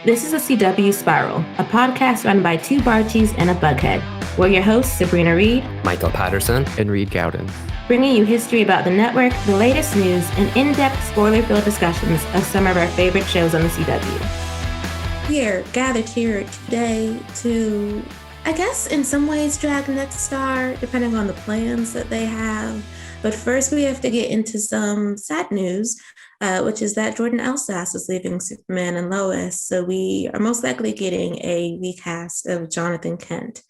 This is a CW Spiral, a podcast run by two Barchies and a Bughead. We're your hosts, Sabrina Reed, Michael Patterson, and Reed Gaudens, bringing you history about the network, the latest news, and in-depth spoiler-filled discussions of some of our favorite shows on the CW. We are gathered here today to, I guess, in some ways drag Nexstar, depending on the plans that they have. But first, we have to get into some sad news, which is that Jordan Elsass is leaving Superman and Lois. So we are most likely getting a recast of Jonathan Kent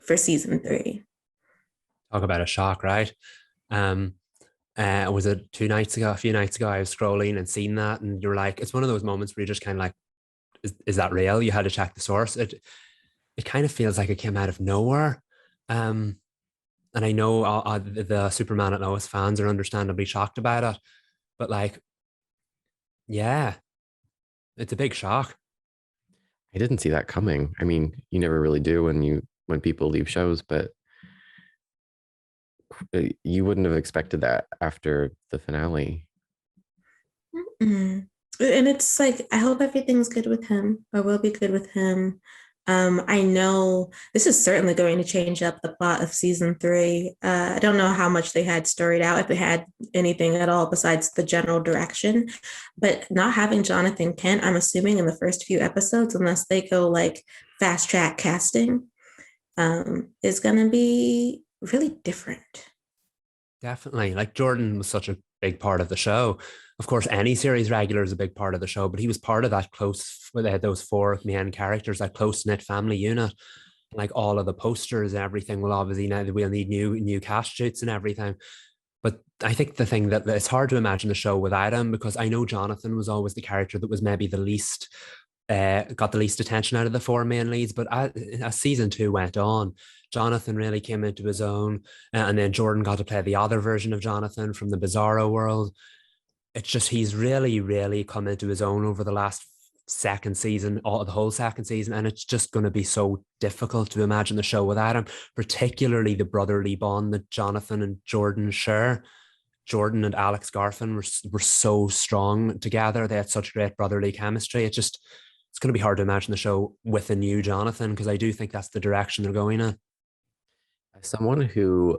for season 3. Talk about a shock, right? Was it a few nights ago, I was scrolling and seen that, and you're like, it's one of those moments where you're just kind of like, is that real? You had to check the source. It kind of feels like it came out of nowhere. And I know the Superman and Lois fans are understandably shocked about it, but like, yeah, it's a big shock. I didn't see that coming. I mean, you never really do when people leave shows, but you wouldn't have expected that after the finale. Mm-mm. And it's like, I hope everything's good with him, or will be good with him. I know this is certainly going to change up the plot of season 3. I don't know how much they had storied out, if they had anything at all besides the general direction. But not having Jonathan Kent, I'm assuming in the first few episodes, unless they go like fast track casting, is going to be really different. Definitely. Like, Jordan was such a big part of the show. Of course, any series regular is a big part of the show, but he was part of that where they had those 4 main characters, that close-knit family unit. Like, all of the posters and everything will obviously, now we'll need new cast shoots and everything. But I think the thing that it's hard to imagine the show without him, because I know Jonathan was always the character that was maybe the least, got the least attention out of the 4 main leads. But as season 2 went on, Jonathan really came into his own, and then Jordan got to play the other version of Jonathan from the Bizarro world. It's just, he's really, really come into his own over the last second season, the whole second season, and it's just going to be so difficult to imagine the show without him, particularly the brotherly bond that Jonathan and Jordan share. Jordan and Alex Garfin were so strong together. They had such great brotherly chemistry. It's going to be hard to imagine the show with a new Jonathan, because I do think that's the direction they're going in. As someone who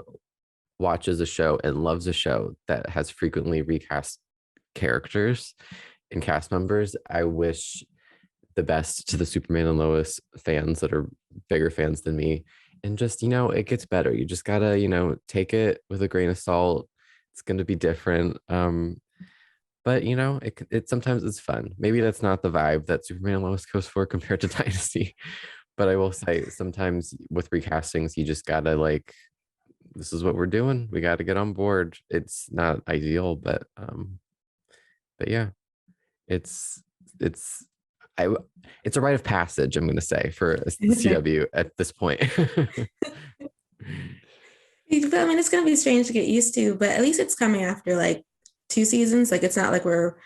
watches a show and loves a show that has frequently recast characters and cast members, I wish the best to the Superman and Lois fans that are bigger fans than me. And just, it gets better. You just gotta, take it with a grain of salt. It's going to be different. But it sometimes it's fun. Maybe that's not the vibe that Superman and Lois goes for compared to Dynasty. But I will say, sometimes with recastings, you just gotta this is what we're doing. We got to get on board. It's not ideal, but yeah, it's a rite of passage, I'm going to say, for the CW at this point. But I mean, it's going to be strange to get used to, but at least it's coming after like 2 seasons. Like, it's not like we're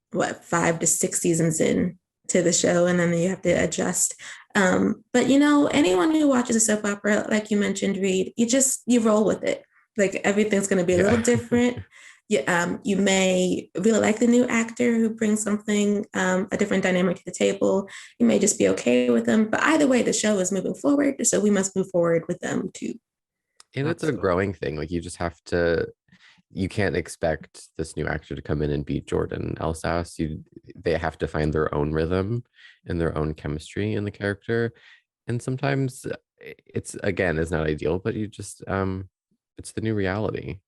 5 to 6 seasons in to the show, and then you have to adjust. But anyone who watches a soap opera, like you mentioned, Reed, you roll with it. Like, everything's going to be a little different. You may really like the new actor who brings something, a different dynamic to the table. You may just be okay with them, but either way, the show is moving forward, so we must move forward with them too. And it's a growing thing. Like, you can't expect this new actor to come in and beat Jordan Elsass. They have to find their own rhythm and their own chemistry in the character. And sometimes it's not ideal, but you just, it's the new reality.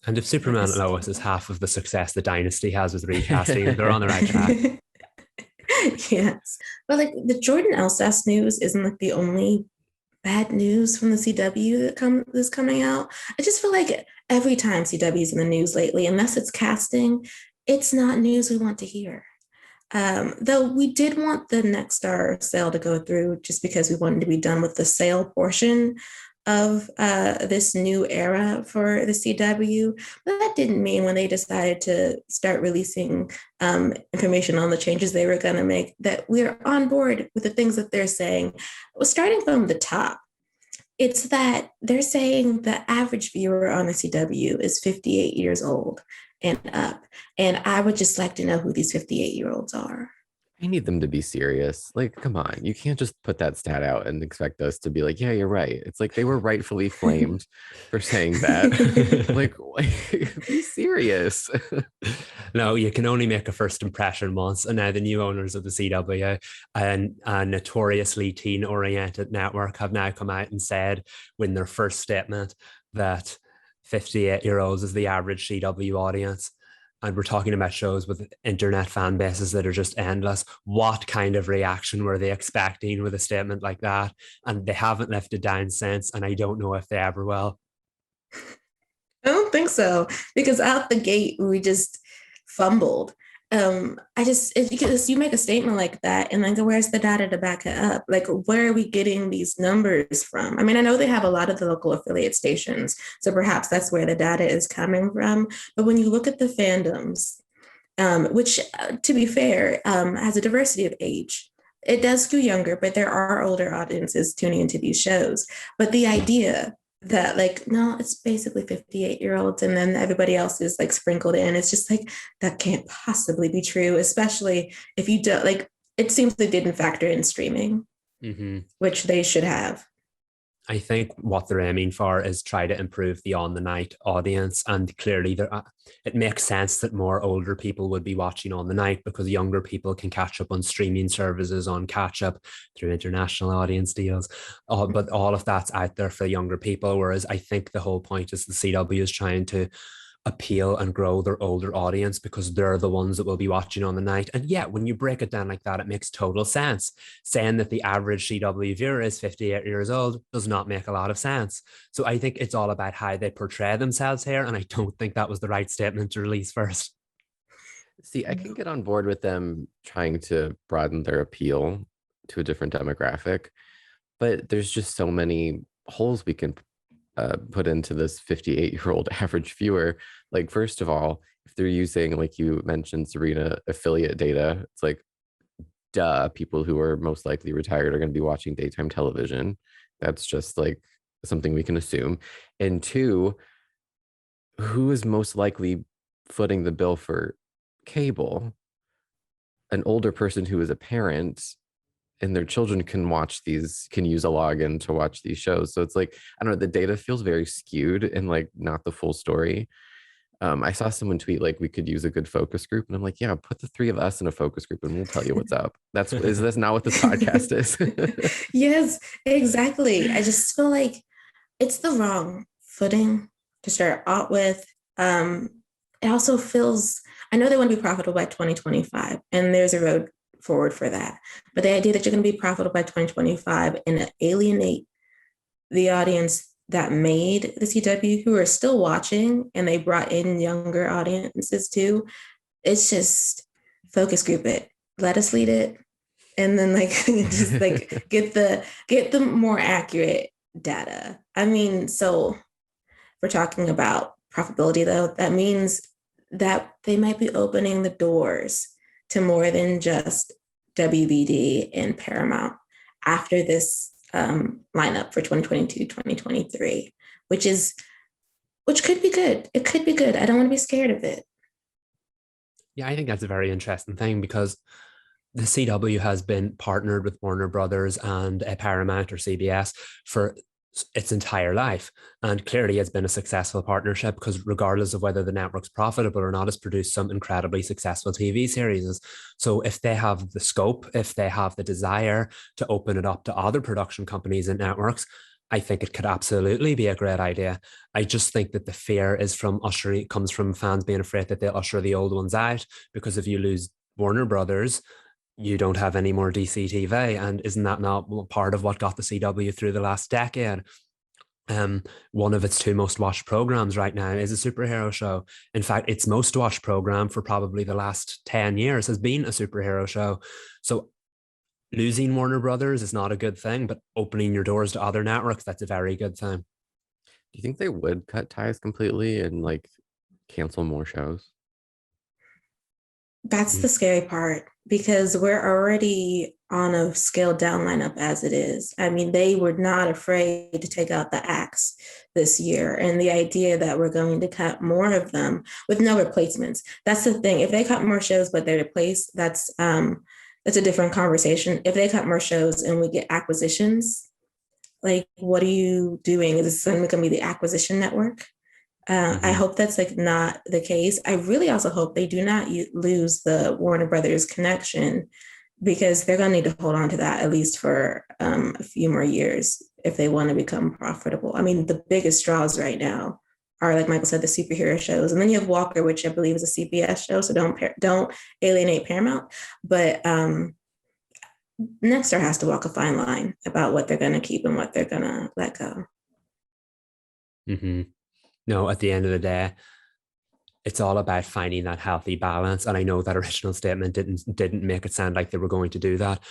And if Superman and Lois is half of the success that Dynasty has with recasting, they're on the right track. Yes. But like, the Jordan Elsass news isn't like the only bad news from the CW that is coming out. I just feel like every time CW is in the news lately, unless it's casting, it's not news we want to hear. Though we did want the Nexstar sale to go through, just because we wanted to be done with the sale portion of this new era for the CW. But that didn't mean, when they decided to start releasing information on the changes they were going to make, that we're on board with the things that they're saying. Starting from the top, it's that they're saying the average viewer on the CW is 58 years old. and up. And I would just like to know who these 58-year-olds are. I need them to be serious. Like, come on. You can't just put that stat out and expect us to be like, yeah, you're right. It's like they were rightfully flamed for saying that. Like, be serious. No, you can only make a first impression once. And now the new owners of the CW, and a notoriously teen-oriented network, have now come out and said in their first statement that 58-year-olds is the average CW audience. And we're talking about shows with internet fan bases that are just endless. What kind of reaction were they expecting with a statement like that? And they haven't left it down since, and I don't know if they ever will. I don't think so, because out the gate we just fumbled. Because you make a statement like that, and like, where's the data to back it up? Like, where are we getting these numbers from? I mean, I know they have a lot of the local affiliate stations, so perhaps that's where the data is coming from. But when you look at the fandoms, which, to be fair, has a diversity of age. It does skew younger, but there are older audiences tuning into these shows. But the idea that, like, no, it's basically 58-year-olds and then everybody else is like sprinkled in, it's just like, that can't possibly be true, especially if you don't, like, it seems they didn't factor in streaming, which they should have. I think what they're aiming for is try to improve the on the night audience. And clearly it makes sense that more older people would be watching on the night, because younger people can catch up on streaming services, on catch up through international audience deals. But all of that's out there for younger people. Whereas I think the whole point is the CW is trying to appeal and grow their older audience, because they're the ones that will be watching on the night. And yeah, when you break it down like that, it makes total sense. Saying that the average CW viewer is 58 years old does not make a lot of sense. So I think it's all about how they portray themselves here, and I don't think that was the right statement to release first. See, I can get on board with them trying to broaden their appeal to a different demographic, but there's just so many holes we can put into this 58-year-old average viewer. Like, first of all, if they're using, like you mentioned, Sabrina, affiliate data, it's like, duh, people who are most likely retired are going to be watching daytime television. That's just like something we can assume. And two, who is most likely footing the bill for cable? An older person who is a parent, and their children can use a login to watch these shows. So it's like, I don't know, the data feels very skewed and like not the full story. I saw someone tweet like, we could use a good focus group, and I'm like, yeah, put the three of us in a focus group and we'll tell you what's up. Is this not what this podcast is? Yes, exactly. I just feel like it's the wrong footing to start out with. It also feels, I know they want to be profitable by 2025, and there's a road forward for that. But the idea that you're going to be profitable by 2025 and alienate the audience that made the CW, who are still watching, and they brought in younger audiences too, it's just focus group it. Let us lead it. And then like just like get the more accurate data. I mean, so we're talking about profitability though, that means that they might be opening the doors to more than just WBD and Paramount after this lineup for 2022, 2023, which could be good. It could be good. I don't want to be scared of it. Yeah, I think that's a very interesting thing, because the CW has been partnered with Warner Brothers and Paramount or CBS for its entire life, and clearly it's been a successful partnership, because regardless of whether the network's profitable or not, it's produced some incredibly successful TV series. So if they have the scope, if they have the desire to open it up to other production companies and networks, I think it could absolutely be a great idea. I just think that the fear comes from fans being afraid that they'll usher the old ones out, because if you lose Warner Brothers, you don't have any more DC TV. And isn't that not part of what got the CW through the last decade? One of its two most watched programs right now is a superhero show. In fact, its most watched program for probably the last 10 years has been a superhero show. So losing Warner Brothers is not a good thing, but opening your doors to other networks, that's a very good thing. Do you think they would cut ties completely and like cancel more shows? That's the scary part, because we're already on a scaled down lineup as it is. I mean, they were not afraid to take out the axe this year. And the idea that we're going to cut more of them with no replacements. That's the thing. If they cut more shows, but they replace, that's a different conversation. If they cut more shows and we get acquisitions, like, what are you doing? Is this going to be the acquisition network? I hope that's like not the case. I really also hope they do not lose the Warner Brothers connection, because they're going to need to hold on to that at least for a few more years if they want to become profitable. I mean, the biggest draws right now are, like Michael said, the superhero shows, and then you have Walker, which I believe is a CBS show, so don't alienate Paramount. But Nexstar has to walk a fine line about what they're going to keep and what they're going to let go. No, at the end of the day, it's all about finding that healthy balance. And I know that original statement didn't make it sound like they were going to do that.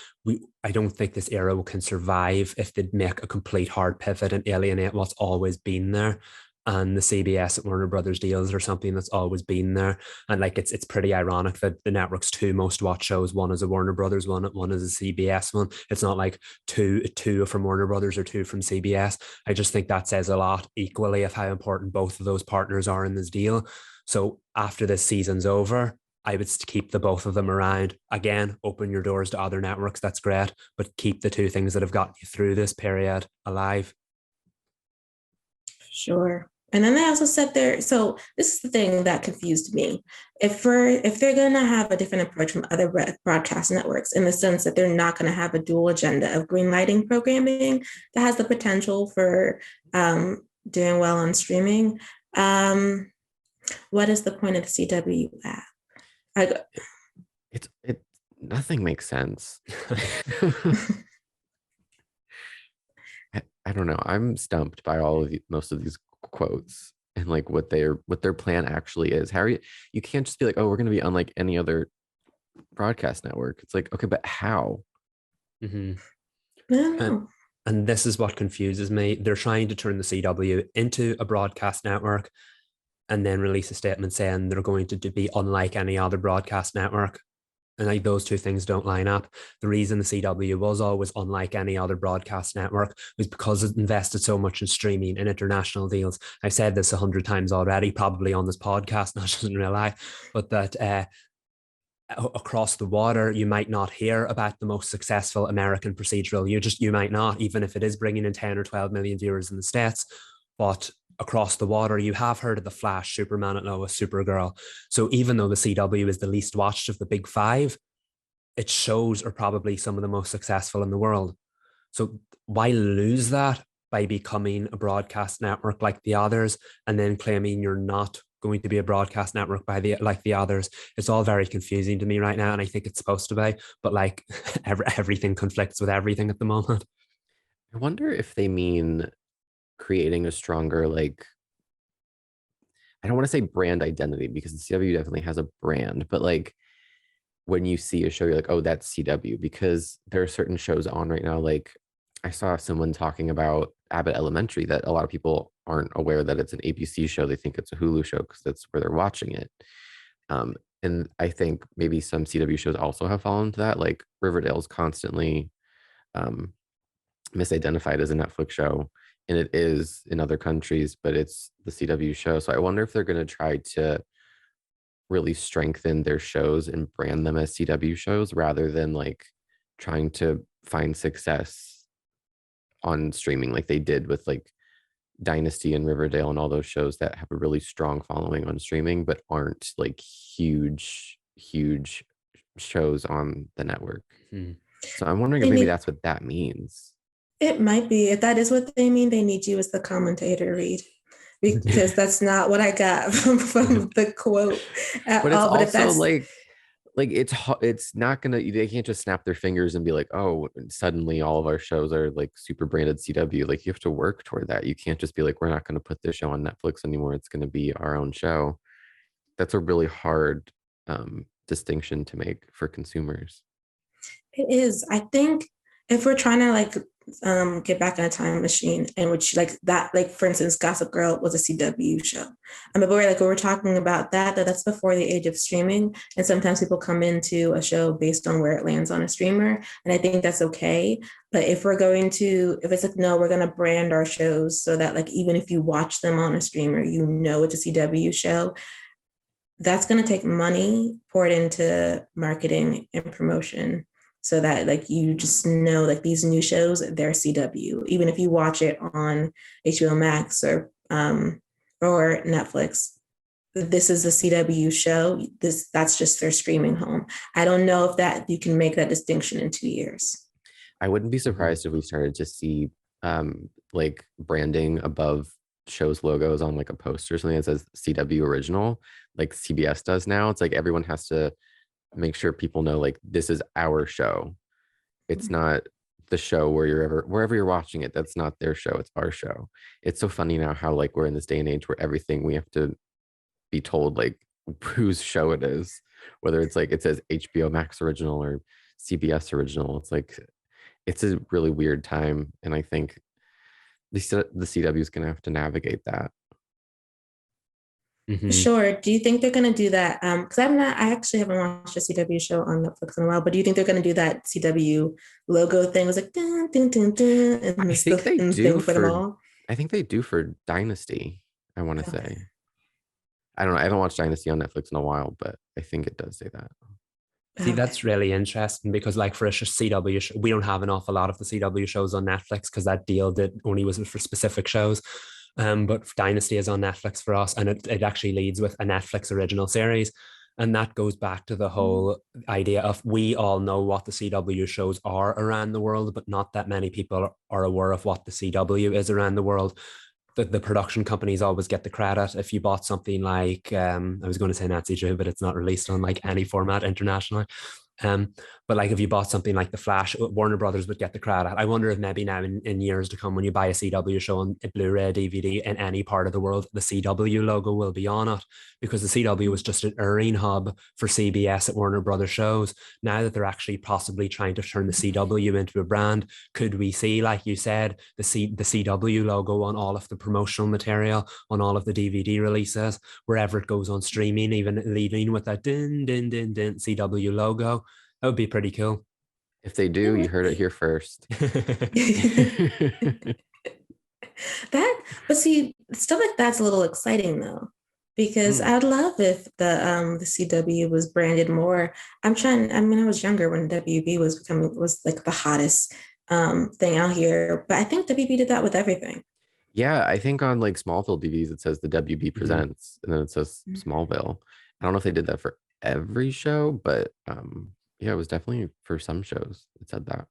I don't think this era can survive if they make a complete hard pivot and alienate what's always been there. And the CBS and Warner Brothers deals are something that's always been there. And like, it's pretty ironic that the network's two most watched shows, one is a Warner Brothers one is a CBS one. It's not like two from Warner Brothers or two from CBS. I just think that says a lot equally of how important both of those partners are in this deal. So after this season's over, I would keep the both of them around. Again, open your doors to other networks, that's great, but keep the two things that have gotten you through this period alive. Sure. And then they also said so this is the thing that confused me. If they're going to have a different approach from other broadcast networks, in the sense that they're not going to have a dual agenda of greenlighting programming that has the potential for doing well on streaming, what is the point of the CW app? Nothing makes sense. I don't know. I'm stumped by most of these quotes and like what their plan actually is. How are you can't just be like, oh, we're going to be unlike any other broadcast network. It's like, okay, but how? I don't know. And this is what confuses me. They're trying to turn the CW into a broadcast network and then release a statement saying they're going to be unlike any other broadcast network. And like, those two things don't line up. The reason the CW was always unlike any other broadcast network was because it invested so much in streaming and international deals. I've said this 100 times already, probably on this podcast, not just in real life, but that across the water, you might not hear about the most successful American procedural. You might not, even if it is bringing in 10 or 12 million viewers in the States. But across the water, you have heard of The Flash, Superman and Lois, Supergirl. So even though the CW is the least watched of the big five, its shows are probably some of the most successful in the world. So why lose that by becoming a broadcast network like the others and then claiming you're not going to be a broadcast network like the others? It's all very confusing to me right now, and I think it's supposed to be, but like everything conflicts with everything at the moment. I wonder if they mean creating a stronger, like, I don't want to say brand identity, because the CW definitely has a brand, but like when you see a show, you're like, oh, that's CW, because there are certain shows on right now. Like I saw someone talking about Abbott Elementary, that a lot of people aren't aware that it's an ABC show. They think it's a Hulu show because that's where they're watching it. And I think maybe some CW shows also have fallen into that. Like Riverdale's constantly misidentified as a Netflix show, and it is in other countries, but it's the CW show. So I wonder if they're going to try to really strengthen their shows and brand them as CW shows, rather than like trying to find success on streaming like they did with like Dynasty and Riverdale and all those shows that have a really strong following on streaming, but aren't like huge shows on the network. So I'm wondering if maybe that's what that means. It might be. If that is what they mean, they need you as the commentator, Reed, because that's not what I got from the quote at but it's all. But also like it's not gonna, they can't just snap their fingers and be like, oh, suddenly all of our shows are like super branded CW. Like you have to work toward that. You can't just be like, we're not going to put this show on Netflix anymore, it's going to be our own show. That's a really hard distinction to make for consumers. It is. I think if we're trying to like get back in a time machine, and which like that, like for instance, Gossip Girl was a CW show. But we're talking about that's before the age of streaming, and sometimes people come into a show based on where it lands on a streamer, and I think that's okay. But if it's like, no, we're gonna brand our shows so that like even if you watch them on a streamer, you know it's a CW show. That's gonna take money poured into marketing and promotion, so that like you just know like these new shows, they're CW. Even if you watch it on HBO Max or Netflix, this is a CW show. That's just their streaming home. I don't know if that you can make that distinction in 2 years. I wouldn't be surprised if we started to see like branding above shows logos on like a poster or something that says CW original, like CBS does now. It's like everyone has to make sure people know like this is our show. It's not the show wherever you're watching it. That's not their show, it's our show. It's so funny now how like we're in this day and age where everything we have to be told like whose show it is, whether it's like it says HBO Max original or CBS original. It's like it's a really weird time, and I think the CW is gonna have to navigate that. Mm-hmm. Sure. Do you think they're going to do that? Because I actually haven't watched a CW show on Netflix in a while, but do you think they're going to do that CW logo thing? It was like, dun, dun, dun, dun, and I think they do for them all. I think they do for Dynasty, I want to say. I don't know. I haven't watched Dynasty on Netflix in a while, but I think it does say that. See, that's really interesting because like for a CW show, we don't have an awful lot of the CW shows on Netflix because that deal only was for specific shows. But Dynasty is on Netflix for us, and it actually leads with a Netflix original series. And that goes back to the whole idea of we all know what the CW shows are around the world, but not that many people are aware of what the CW is around the world. The production companies always get the credit. If you bought something like, I was going to say Nancy Drew, but it's not released on like any format internationally. But like if you bought something like The Flash, Warner Brothers would get the credit. I wonder if maybe now in years to come, when you buy a CW show on a Blu-ray DVD in any part of the world, the CW logo will be on it, because the CW was just an airing hub for CBS at Warner Brothers shows. Now that they're actually possibly trying to turn the CW into a brand, could we see, like you said, the CW logo on all of the promotional material, on all of the DVD releases, wherever it goes on streaming, even leading with that din din din din CW logo? That would be pretty cool. If they do, you heard it here first. But see, stuff like that's a little exciting though, because I'd love if the CW was branded more. I was younger when WB was like the hottest thing out here, but I think WB did that with everything. Yeah, I think on like Smallville DVDs it says the WB presents, and then it says Smallville. I don't know if they did that for every show, but yeah, it was definitely for some shows it said that.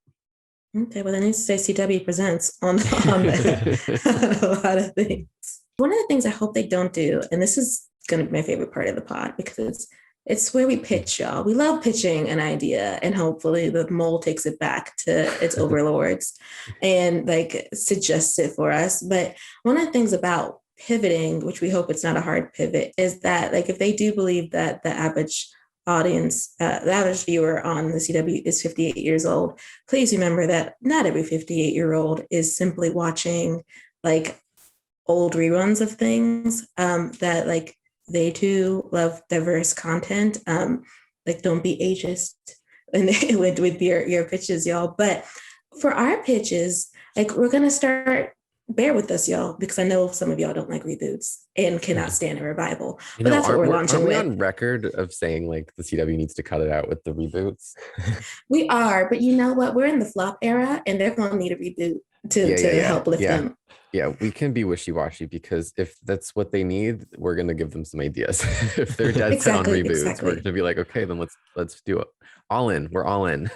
Okay, well, then it needs to say CW presents on a lot of things. One of the things I hope they don't do, and this is going to be my favorite part of the pod, because it's where we pitch, y'all. We love pitching an idea, and hopefully the mole takes it back to its overlords and like suggests it for us. But one of the things about pivoting, which we hope it's not a hard pivot, is that like if they do believe that the average audience, the average viewer on the CW is 58 years old, please remember that not every 58-year-old is simply watching like old reruns of things, that like they too love diverse content. Like don't be ageist with your pitches, y'all. But for our pitches, like we're gonna start, bear with us, y'all, because I know some of y'all don't like reboots and cannot stand a revival. But that's what we're launching with. Are we on record of saying like the CW needs to cut it out with the reboots? We are, but you know what? We're in the flop era, and they're going to need a reboot to help lift them. Yeah, we can be wishy-washy, because if that's what they need, we're going to give them some ideas. If they're dead set on reboots, we're going to be like, okay, then let's do it. All in. We're all in.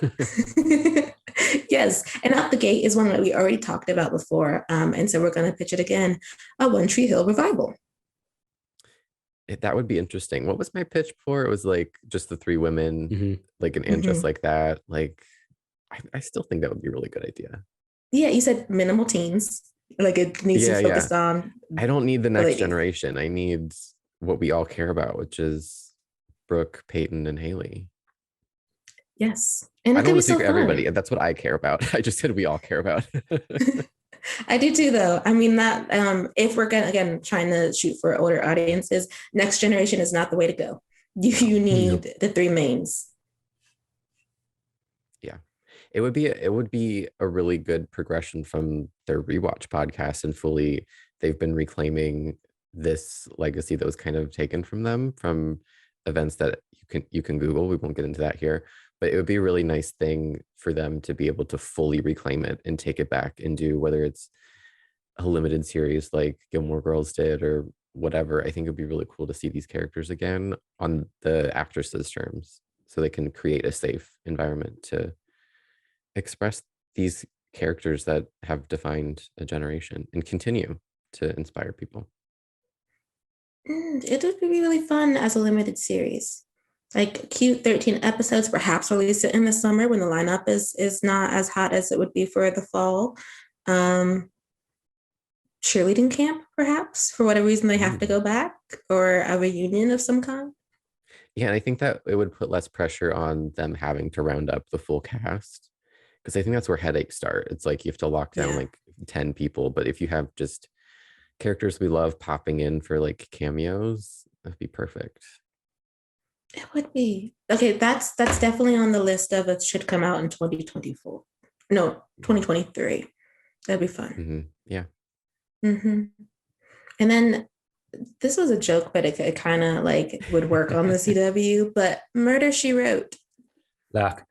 Yes, and Out the Gate is one that we already talked about before, and so we're going to pitch it again, a One Tree Hill revival. That would be interesting. What was my pitch for? It was like just the three women, like an and just like that. Like, I still think that would be a really good idea. Yeah, you said minimal teens. Like it needs to focus on. I don't need the next generation. I need what we all care about, which is Brooke, Peyton, and Haley. Yes. And I it don't could be want to so speak for fun. everybody. That's what I care about. I just said we all care about. I do too, though. I mean, that if we're gonna, again, trying to shoot for older audiences, Next Generation is not the way to go. You need the three mains. Yeah. It would be a really good progression from their rewatch podcast, and fully they've been reclaiming this legacy that was kind of taken from them from events that you can Google. We won't get into that here, but it would be a really nice thing for them to be able to fully reclaim it and take it back and do, whether it's a limited series like Gilmore Girls did or whatever. I think it'd be really cool to see these characters again on the actresses' terms, so they can create a safe environment to express these characters that have defined a generation and continue to inspire people. It would be really fun as a limited series, like cute 13 episodes, perhaps release it in the summer when the lineup is not as hot as it would be for the fall. Cheerleading camp, perhaps, for whatever reason they have to go back, or a reunion of some kind. Yeah, and I think that it would put less pressure on them having to round up the full cast, because I think that's where headaches start. It's like you have to lock down like 10 people, but if you have just characters we love popping in for like cameos, that'd be perfect. It would be. Okay, that's definitely on the list of it should come out in 2024. No, 2023. That'd be fun. Yeah. And then this was a joke, but it kind of like would work on the CW, but Murder, She Wrote. Black.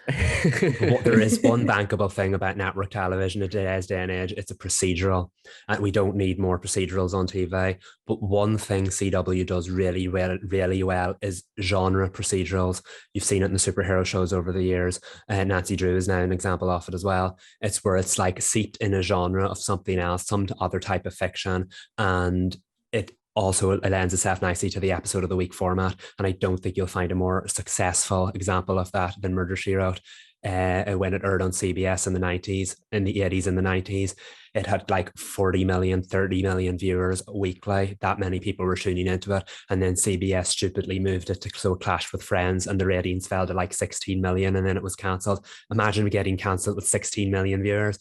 There is one bankable thing about network television in today's day and age. It's a procedural, and we don't need more procedurals on TV. But one thing CW does really well is genre procedurals. You've seen it in the superhero shows over the years. Nancy Drew is now an example of it as well. It's where it's like seeped in a genre of something else, some other type of fiction, and it also lends itself nicely to the episode of the week format. And I don't think you'll find a more successful example of that than Murder, She Wrote. When it aired on CBS in the 90s, in the 80s and the 90s, it had like 40 million, 30 million viewers weekly. That many people were tuning into it. And then CBS stupidly moved it to so it clashed with Friends, and the ratings fell to like 16 million, and then it was cancelled. Imagine getting cancelled with 16 million viewers.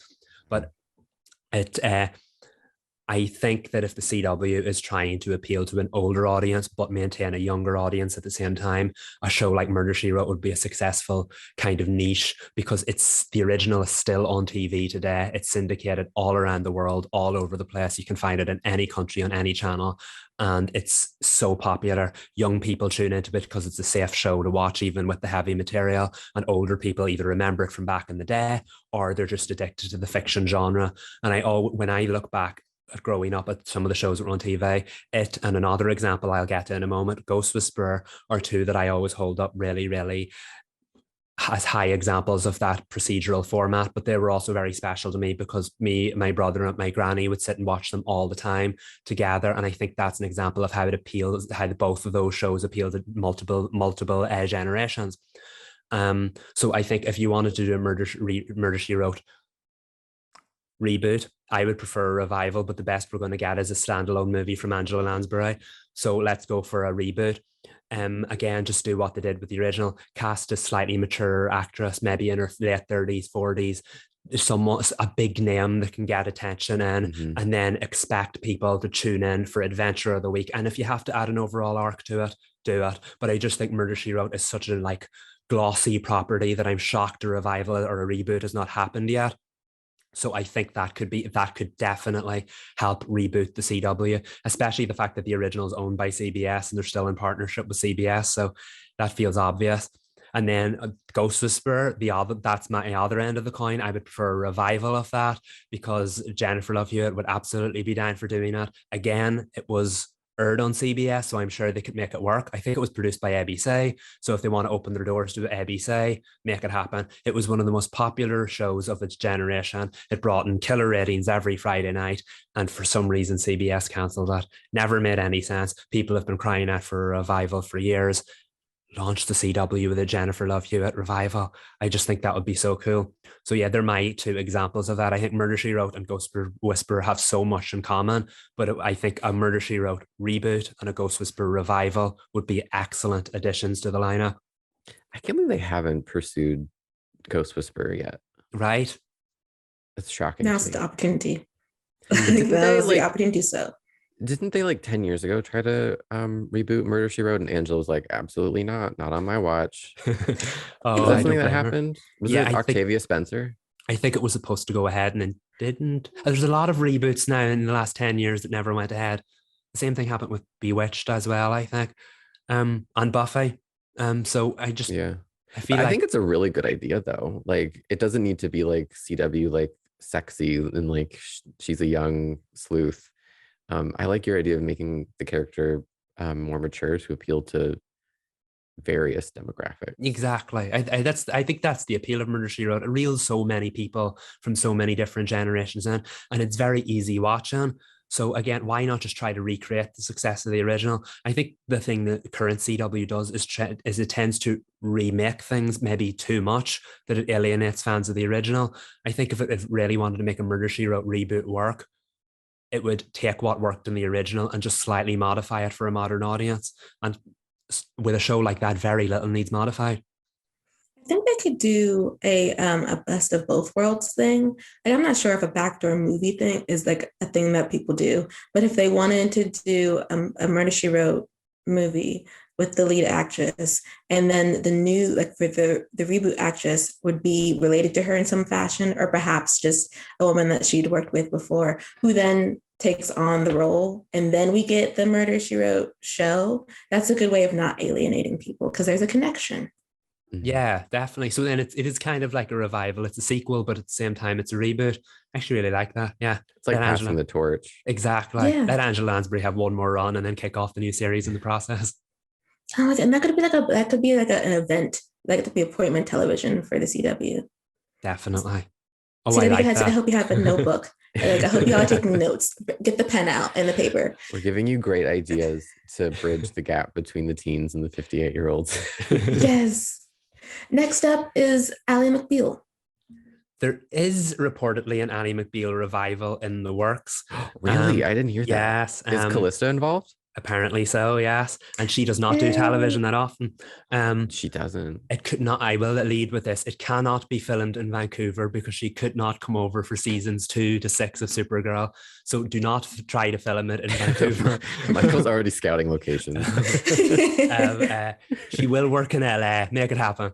But it I think that if the CW is trying to appeal to an older audience but maintain a younger audience at the same time, a show like Murder, She Wrote would be a successful kind of niche, because it's the original is still on TV today. It's syndicated all around the world, all over the place. You can find it in any country on any channel, and it's so popular. Young people tune into it because it's a safe show to watch, even with the heavy material, and older people either remember it from back in the day or they're just addicted to the fiction genre. And when I look back at growing up at some of the shows that were on TV, it and another example I'll get to in a moment, Ghost Whisperer, are two that I always hold up really as high examples of that procedural format. But they were also very special to me because me, my brother, and my granny would sit and watch them all the time together. And I think that's an example of how it appeals, how both of those shows appeal to multiple generations. So I think if you wanted to do a Murder, She Wrote reboot, I would prefer a revival, but the best we're going to get is a standalone movie from Angela Lansbury. So let's go for a reboot. Again, just do what they did with the original. Cast a slightly mature actress, maybe in her late 30s, 40s, somewhat a big name that can get attention in, and then expect people to tune in for Adventure of the Week. And if you have to add an overall arc to it, do it. But I just think Murder, She Wrote is such a like glossy property that I'm shocked a revival or a reboot has not happened yet. So I think that could definitely help reboot the CW, especially the fact that the original is owned by CBS and they're still in partnership with CBS. So that feels obvious. And then Ghost Whisperer, that's my other end of the coin. I would prefer a revival of that because Jennifer Love Hewitt would absolutely be down for doing it. Again, it was aired on CBS, so I'm sure they could make it work. I think it was produced by ABC, so if they want to open their doors to ABC, make it happen. It was one of the most popular shows of its generation. It brought in killer ratings every Friday night, and for some reason CBS cancelled it. Never made any sense. People have been crying out for a revival for years. Launch the CW with a Jennifer Love Hewitt revival. I just think that would be so cool. So yeah, they're my two examples of that. I think Murder, She Wrote and Ghost Whisperer have so much in common, but I think a Murder, She Wrote reboot and a Ghost Whisperer revival would be excellent additions to the lineup. I can't believe they haven't pursued Ghost Whisperer yet. Right? It's shocking. Now's to the me. opportunity. Didn't That they, was the like- opportunity. So Didn't they like 10 years ago try to reboot Murder She Wrote? And Angela was like, absolutely not on my watch. Oh, Was that I something don't that blame her. happened? Was Yeah, it I think- Octavia Spencer? I think it was supposed to go ahead and it didn't. There's a lot of reboots now in the last 10 years that never went ahead. The same thing happened with Bewitched as well, I think. And Buffy. So I just, Yeah. I I think it's a really good idea though. Like it doesn't need to be like CW, like sexy and like she's a young sleuth. I like your idea of making the character more mature to appeal to various demographics. Exactly. I think that's the appeal of Murder She Wrote. It reels so many people from so many different generations in, and it's very easy watching. So again, why not just try to recreate the success of the original? I think the thing that the current CW does is it tends to remake things maybe too much, that it alienates fans of the original. I think if it really wanted to make a Murder She Wrote reboot work, it would take what worked in the original and just slightly modify it for a modern audience. And with a show like that, very little needs modified. I think they could do a best of both worlds thing. Like I'm not sure if a backdoor movie thing is like a thing that people do, but if they wanted to do a Murder She Wrote movie with the lead actress, and then the new, like for the reboot actress would be related to her in some fashion, or perhaps just a woman that she'd worked with before, who then takes on the role, and then we get the Murder She Wrote show. That's a good way of not alienating people because there's a connection. Yeah, definitely. So then it is kind of like a revival. It's a sequel, but at the same time, it's a reboot. I actually really like that. Yeah. It's like Let passing the torch. Exactly. Yeah. Let Angela Lansbury have one more run and then kick off the new series in the process. Oh, and that could be like an event, like it could be appointment television for the CW. Definitely. Oh, CW I like I that. hope you have a notebook. Like I hope you all are taking notes. Get the pen out and the paper. We're giving you great ideas to bridge the gap between the teens and the 58-year-olds. Yes. Next up is Ally McBeal. There is reportedly an Ally McBeal revival in the works. Really? I didn't hear that. Yes. Is Callista involved? Apparently so, yes. And she does not do television that often. She doesn't. It could not, I will lead with this. It cannot be filmed in Vancouver because she could not come over for seasons 2 to 6 of Supergirl. So do not try to film it in Vancouver. Michael's already scouting locations. She will work in LA. Make it happen.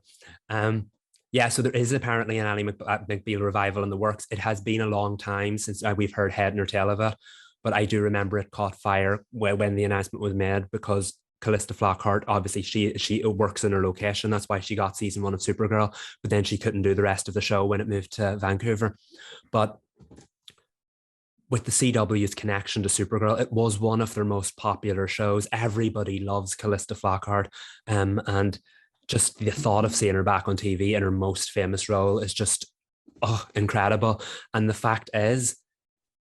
Yeah, so there is apparently an Ally McBeal revival in the works. It has been a long time since we've heard head nor tail of it. But I do remember it caught fire when the announcement was made because Callista Flockhart, obviously she works in her location. That's why she got season 1 of Supergirl, but then she couldn't do the rest of the show when it moved to Vancouver. But with the CW's connection to Supergirl, it was one of their most popular shows. Everybody loves Callista Flockhart. And just the thought of seeing her back on TV in her most famous role is just incredible. And the fact is,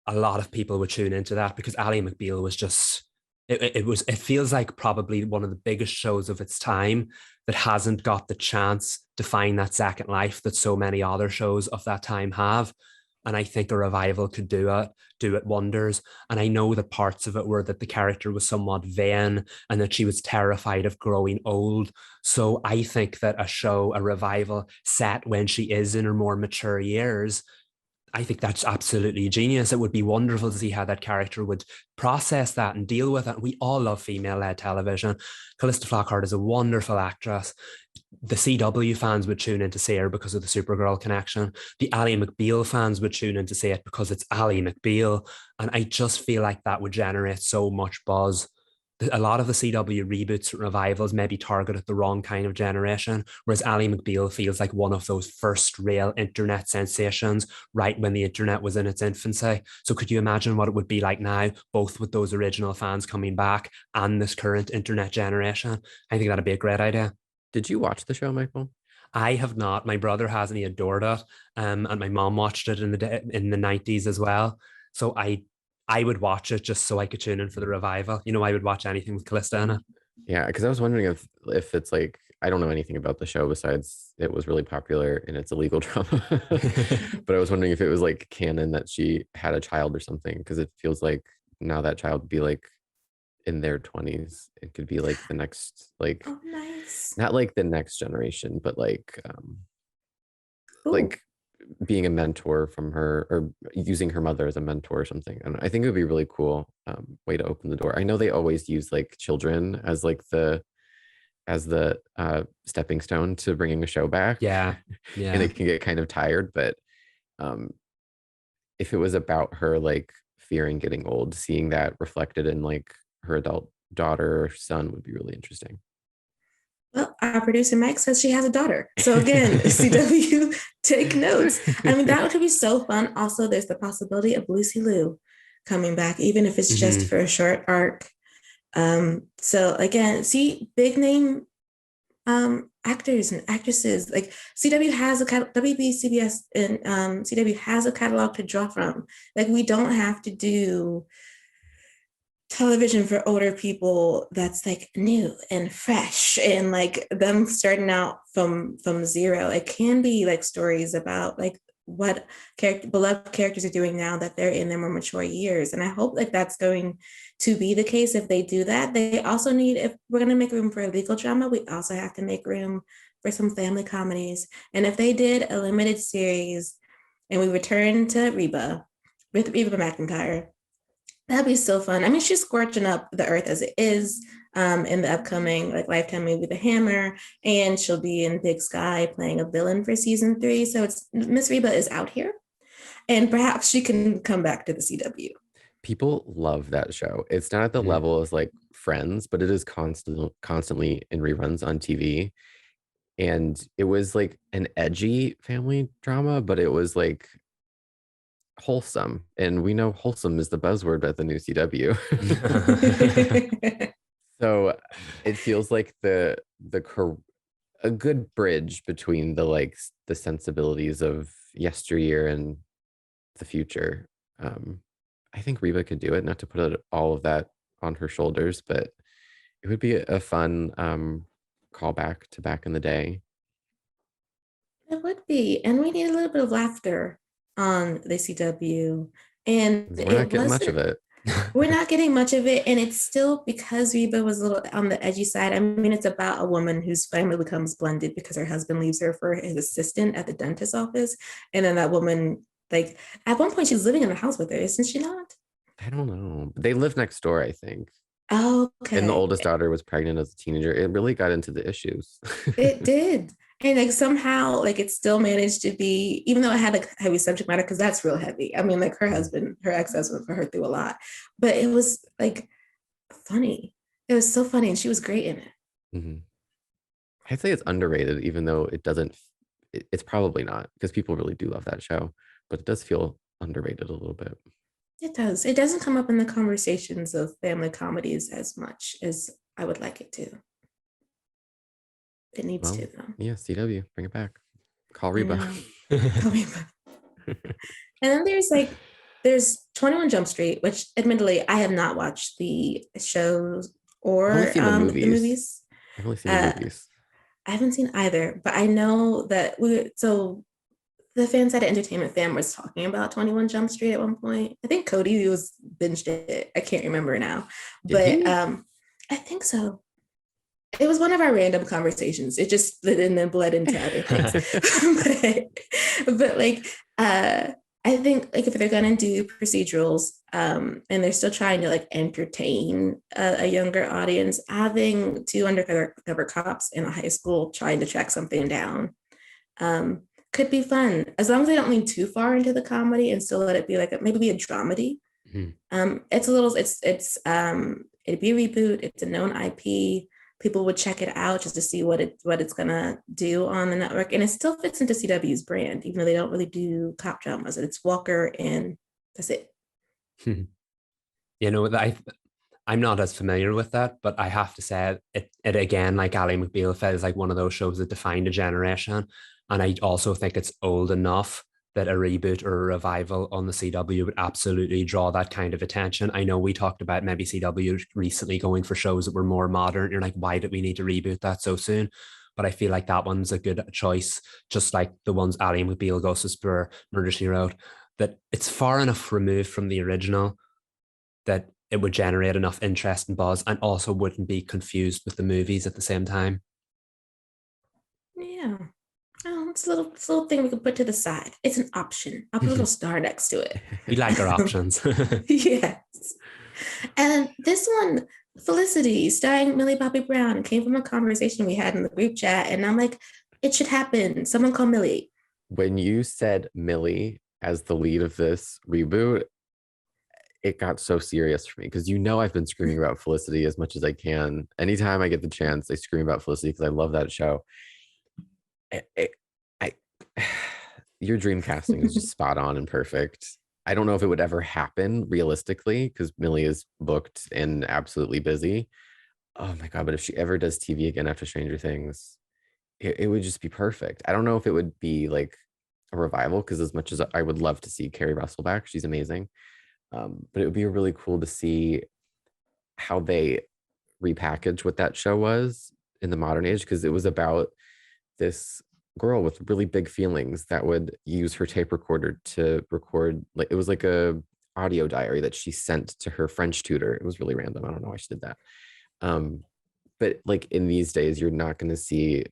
a lot of people would tune into that because Ally McBeal was just, it feels like probably one of the biggest shows of its time that hasn't got the chance to find that second life that so many other shows of that time have. And I think a revival could do it wonders. And I know that parts of it were that the character was somewhat vain and that she was terrified of growing old. So I think that a revival set when she is in her more mature years, I think that's absolutely genius. It would be wonderful to see how that character would process that and deal with it. We all love female-led television. Callista Flockhart is a wonderful actress. The CW fans would tune in to see her because of the Supergirl connection. The Ally McBeal fans would tune in to see it because it's Ally McBeal. And I just feel like that would generate so much buzz. A lot of the CW reboots and revivals maybe targeted the wrong kind of generation, whereas Ally McBeal feels like one of those first real internet sensations right when the internet was in its infancy. So could you imagine what it would be like now, both with those original fans coming back and this current internet generation? I think that'd be a great idea. Did you watch the show, Michael? I have not. My brother has, and he adored it. And my mom watched it in the 90s as well. So I would watch it just so I could tune in for the revival. You know, I would watch anything with Callista in it. Yeah, because I was wondering if it's like, I don't know anything about the show besides it was really popular and it's a legal drama. But I was wondering if it was like canon that she had a child or something, because it feels like now that child would be like in their 20s. It could be like the next, like, Oh, nice. not like the next generation, but like being a mentor from her, or using her mother as a mentor or something. And I think it would be a really cool way to open the door. I know they always use like children as like the stepping stone to bringing a show back. Yeah. And it can get kind of tired, but if it was about her like fearing getting old, seeing that reflected in like her adult daughter or son would be really interesting. Well, our producer Mike says she has a daughter. So again, CW, take notes. I mean, that would be so fun. Also, there's the possibility of Lucy Liu coming back, even if it's just for a short arc. So again, see, big name actors and actresses. Like CW has WB, CBS, and CW has a catalog to draw from. Like we don't have to do television for older people that's like new and fresh and like them starting out from zero. It can be like stories about like what beloved characters are doing now that they're in their more mature years. And I hope like that's going to be the case if they do that. They also need, if we're going to make room for a legal drama, we also have to make room for some family comedies. And if they did a limited series and we return to Reba with Reba McEntire, that'd be so fun. I mean, she's scorching up the earth as it is in the upcoming like Lifetime movie, The Hammer, and she'll be in Big Sky playing a villain for season 3. So it's Miss Reba is out here, and perhaps she can come back to the CW. People love that show. It's not at the level as like Friends, but it is constantly in reruns on TV. And it was like an edgy family drama, but it was like wholesome, and we know wholesome is the buzzword at the new CW. So it feels like a good bridge between the like the sensibilities of yesteryear and the future. I think Reba could do it, not to put all of that on her shoulders, but it would be a fun callback to back in the day. It would be, and we need a little bit of laughter on the CW, and we're not getting much of it. We're not getting much of it, and it's still because Reba was a little on the edgy side. I mean, it's about a woman whose family becomes blended because her husband leaves her for his assistant at the dentist's office, and then that woman, like at one point, she's living in the house with her, isn't she not? I don't know. They live next door, I think. Oh, okay. And the oldest daughter was pregnant as a teenager. It really got into the issues. It did. And like somehow, like it still managed to be, even though it had a heavy subject matter, because that's real heavy. I mean, like her husband, her ex-husband put her through a lot, but it was like funny. It was so funny, and she was great in it. Mm-hmm. I'd say it's underrated, even though it doesn't. It's probably not, because people really do love that show, but it does feel underrated a little bit. It does. It doesn't come up in the conversations of family comedies as much as I would like it to. It needs to, though. Yeah, CW, bring it back. Call Reba. Call Reba. And then there's 21 Jump Street, which admittedly I have not watched the shows or the movies. I've only seen the movies. I haven't seen either, but I know that the Fans at Entertainment Fan was talking about 21 Jump Street at one point. I think Cody was binged it. I can't remember now, but I think so. It was one of our random conversations. It just split and then bled into other things. but like, I think like if they're gonna do procedurals, and they're still trying to like entertain a younger audience, having 2 undercover cops in a high school trying to track something down, could be fun, as long as they don't lean too far into the comedy and still let it be like maybe be a dramedy. Mm-hmm. It'd be a reboot. It's a known IP. People would check it out just to see what it's gonna do on the network, and it still fits into CW's brand, even though they don't really do cop dramas. It's Walker, and that's it. You know, I'm not as familiar with that, but I have to say it again, like Ally McbBeal feels like one of those shows that defined a generation, and I also think it's old enough that a reboot or a revival on the CW would absolutely draw that kind of attention. I know we talked about maybe CW recently going for shows that were more modern. You're like, why did we need to reboot that so soon? But I feel like that one's a good choice, just like the ones Ally McbBeal, Ghost Whisperer, Murder, She Wrote, that it's far enough removed from the original that it would generate enough interest and buzz, and also wouldn't be confused with the movies at the same time. Yeah. Oh, it's a little thing we can put to the side. It's an option. I'll put a little star next to it. We like our options. Yes. And this one, Felicity, starring Millie Bobby Brown, came from a conversation we had in the group chat. And I'm like, it should happen. Someone call Millie. When you said Millie as the lead of this reboot, it got so serious for me because I've been screaming about Felicity as much as I can. Anytime I get the chance, I scream about Felicity because I love that show. Your dream casting is just spot on and perfect. I don't know if it would ever happen realistically because Millie is booked and absolutely busy. Oh my God, but if she ever does TV again after Stranger Things, it would just be perfect. I don't know if it would be like a revival because as much as I would love to see Kerry Russell back, she's amazing. But it would be really cool to see how they repackage what that show was in the modern age because it was about this girl with really big feelings that would use her tape recorder to record, like it was like a audio diary that she sent to her French tutor. It was really random. I don't know why she did that. But like in these days, you're not going to see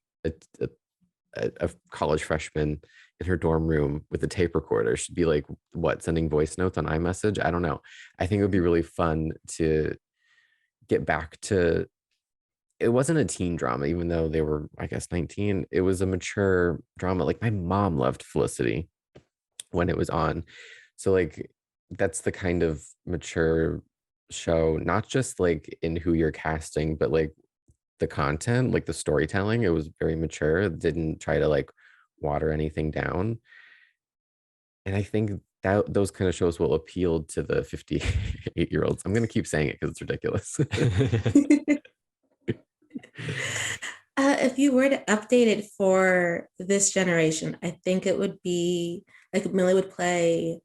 a college freshman in her dorm room with a tape recorder. She'd be like, what, sending voice notes on iMessage? I don't know. I think it would be really fun to get back to, it wasn't a teen drama, even though they were, I guess, 19. It was a mature drama. Like my mom loved Felicity when it was on. So like, that's the kind of mature show, not just like in who you're casting, but like the content, like the storytelling. It was very mature. It didn't try to like water anything down. And I think that those kind of shows will appeal to the 58-year-olds. I'm going to keep saying it because it's ridiculous. If you were to update it for this generation, I think it would be like Millie would play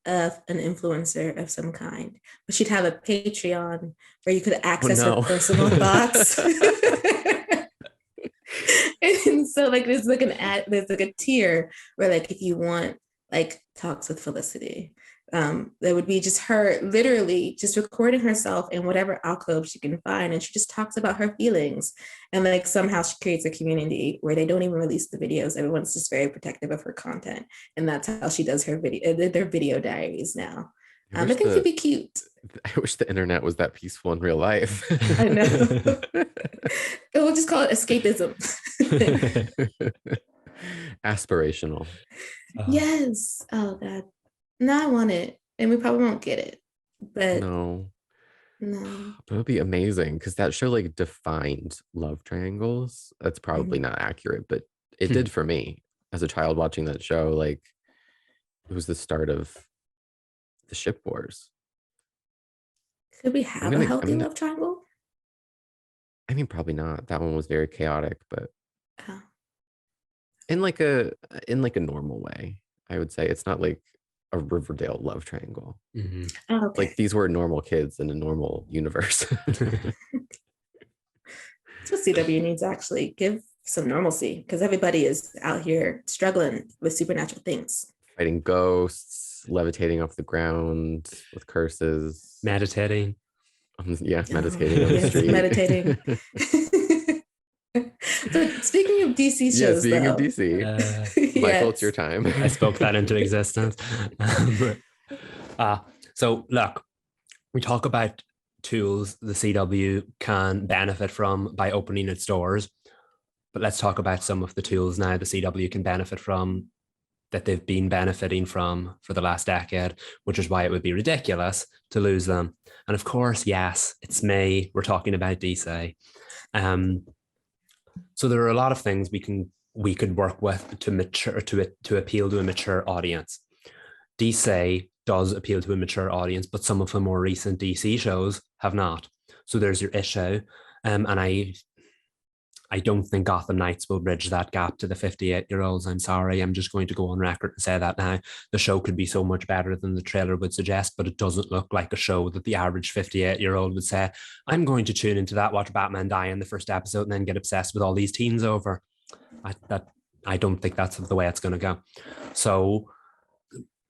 an influencer of some kind, but she'd have a Patreon where you could access her personal thoughts. And so like there's like a tier where like if you want like talks with Felicity, there would be just her literally just recording herself in whatever alcove she can find, and she just talks about her feelings, and like somehow she creates a community where they don't even release the videos. Everyone's just very protective of her content, and that's how she does her their video diaries now. I think it'd be cute. I wish the internet was that peaceful in real life. I know. We'll just call it escapism. Aspirational. Yes. Oh God. No, I want it, and we probably won't get it. But no. But it would be amazing because that show like defined love triangles. That's probably not accurate, but it did for me as a child watching that show. Like it was the start of the ship wars. Could we have a healthy love triangle? I mean, probably not. That one was very chaotic, but in like a normal way, I would say. It's not like a Riverdale love triangle. Mm-hmm. Oh, okay. Like these were normal kids in a normal universe. That's what CW needs, actually. Give some normalcy, because everybody is out here struggling with supernatural things. Fighting ghosts, levitating off the ground with curses. Meditating. Meditating on the street. Meditating. So speaking of DC shows, speaking of DC, Michael, it's your time. I spoke that into existence. So look, we talk about tools the CW can benefit from by opening its doors, but let's talk about some of the tools now the CW can benefit from that they've been benefiting from for the last decade, which is why it would be ridiculous to lose them. And of course, yes, it's me. We're talking about DC. So there are a lot of things we could work with to appeal to a mature audience. DC does appeal to a mature audience, but some of the more recent DC shows have not. So there's your issue, and I don't think Gotham Knights will bridge that gap to the 58-year-olds. I'm sorry. I'm just going to go on record and say that now. The show could be so much better than the trailer would suggest, but it doesn't look like a show that the average 58-year-old would say, I'm going to tune into that, watch Batman die in the first episode, and then get obsessed with all these teens over. I don't think that's the way it's going to go. So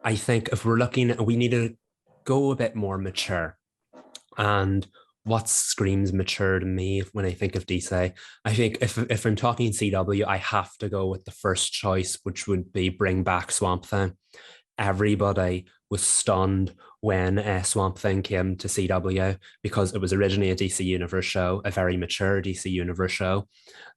I think if we're looking, we need to go a bit more mature. And what screams mature to me when I think of DC, I think if I'm talking CW, I have to go with the first choice, which would be bring back Swamp Thing. Everybody was stunned when Swamp Thing came to CW because it was originally a DC Universe show, a very mature DC Universe show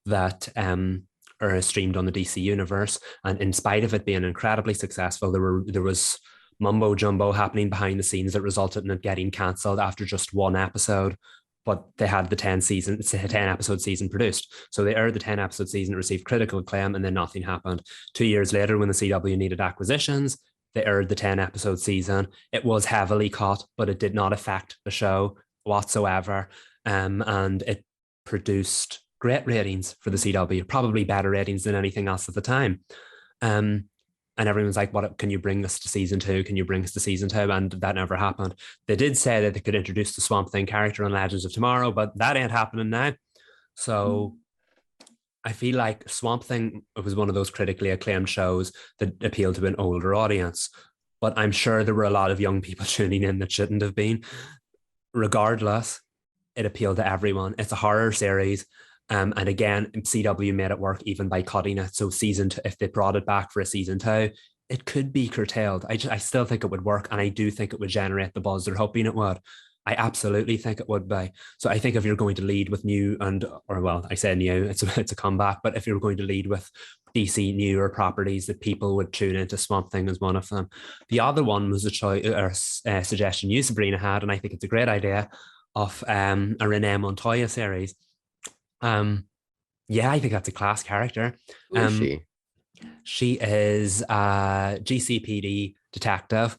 that are streamed on the DC Universe. And in spite of it being incredibly successful, there was mumbo jumbo happening behind the scenes that resulted in it getting cancelled after just one episode. But they had the 10 episode season produced. So they aired the 10 episode season, it received critical acclaim, and then nothing happened. 2 years later, when the CW needed acquisitions, they aired the 10 episode season. It was heavily cut, but it did not affect the show whatsoever. And it produced great ratings for the CW, probably better ratings than anything else at the time. And everyone's like, what can you bring this to season 2? Can you bring us to season 2? And that never happened. They did say that they could introduce the Swamp Thing character on Legends of Tomorrow, but that ain't happening now. So I feel like Swamp Thing was one of those critically acclaimed shows that appealed to an older audience. But I'm sure there were a lot of young people tuning in that shouldn't have been. Regardless, it appealed to everyone. It's a horror series. And again, CW made it work even by cutting it. So season 2, if they brought it back for a season 2, it could be curtailed. I still think it would work, and I do think it would generate the buzz they're hoping it would. I absolutely think it would be. So I think if you're going to lead with new I say new, it's a comeback, but if you're going to lead with DC newer properties, that people would tune into, Swamp Thing as one of them. The other one was a choice or a suggestion you, Sabrina, had, and I think it's a great idea, of a Renee Montoya series. Yeah, I think that's a class character. Who is she? She is a GCPD detective.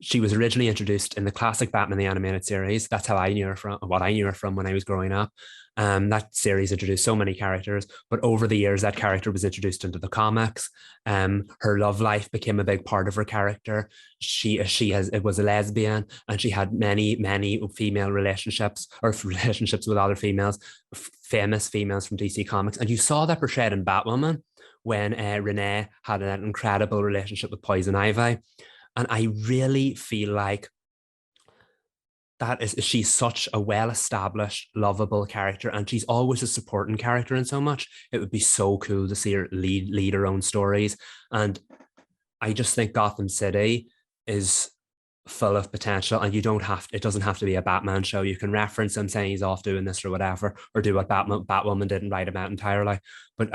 She was originally introduced in the classic Batman the Animated Series. That's how I knew her from, what I knew her from when I was growing up. That series introduced so many characters, but over the years, that character was introduced into the comics. Her love life became a big part of her character. It was a lesbian, and she had many female relationships, or relationships with other females, famous females from DC Comics. And you saw that portrayed in Batwoman when Renee had an incredible relationship with Poison Ivy. And I really feel like she's such a well-established, lovable character, and she's always a supporting character in so much. It would be so cool to see her lead her own stories. And I just think Gotham City is full of potential, and it doesn't have to be a Batman show. You can reference him saying he's off doing this or whatever, or do what Batwoman didn't write about entirely. But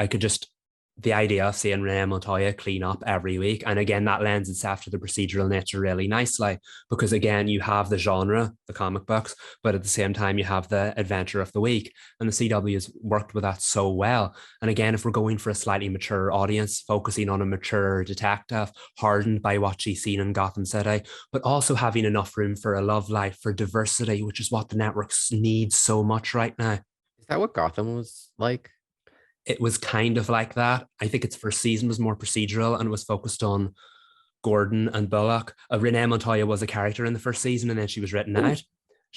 the idea of seeing Renee Montoya clean up every week. And again, that lends itself to the procedural nature really nicely, because again, you have the genre, the comic books, but at the same time, you have the adventure of the week. And the CW has worked with that so well. And again, if we're going for a slightly mature audience, focusing on a mature detective, hardened by what she's seen in Gotham City, but also having enough room for a love life, for diversity, which is what the networks need so much right now. Is that what Gotham was like? It was kind of like that. I think its first season was more procedural and was focused on Gordon and Bullock. Renee Montoya was a character in the first season, and then she was written out.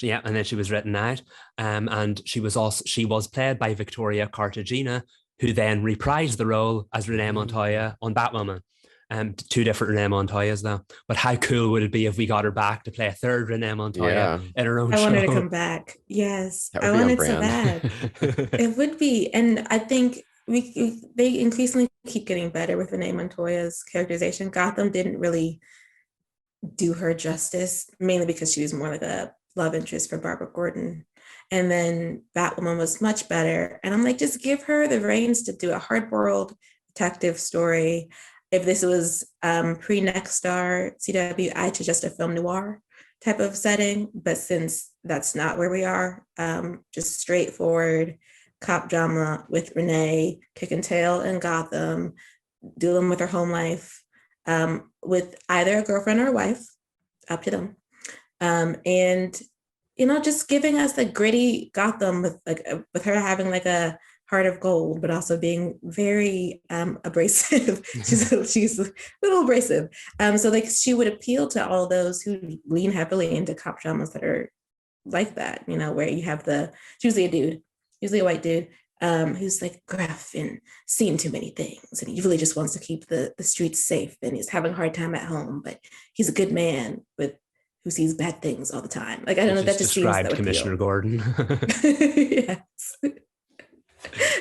And then she was written out. And she was played by Victoria Cartagena, who then reprised the role as Renee Montoya on Batwoman. Two different Renee Montoyas though. But how cool would it be if we got her back to play a third Renee Montoya in her own show? I want her to come back. Yes, I want it so bad. It would be. And I think they increasingly keep getting better with Renee Montoya's characterization. Gotham didn't really do her justice, mainly because she was more like a love interest for Barbara Gordon. And then Batwoman was much better. And I'm like, just give her the reins to do a hard-boiled detective story. If this was pre-Nexstar CW, I'd suggest a film noir type of setting. But since that's not where we are, just straightforward cop drama with Renee kicking tail in Gotham, dealing with her home life, with either a girlfriend or a wife, up to them. And, just giving us the gritty Gotham with her having like a heart of gold, but also being very abrasive. she's a little abrasive. So she would appeal to all those who lean heavily into cop dramas that are like that, where you have usually a white dude, who's like gruff and seen too many things. And he really just wants to keep the streets safe, and he's having a hard time at home, but he's a good man with who sees bad things all the time. Like, I don't know, that just seems that described would Commissioner feel. Gordon. Yes.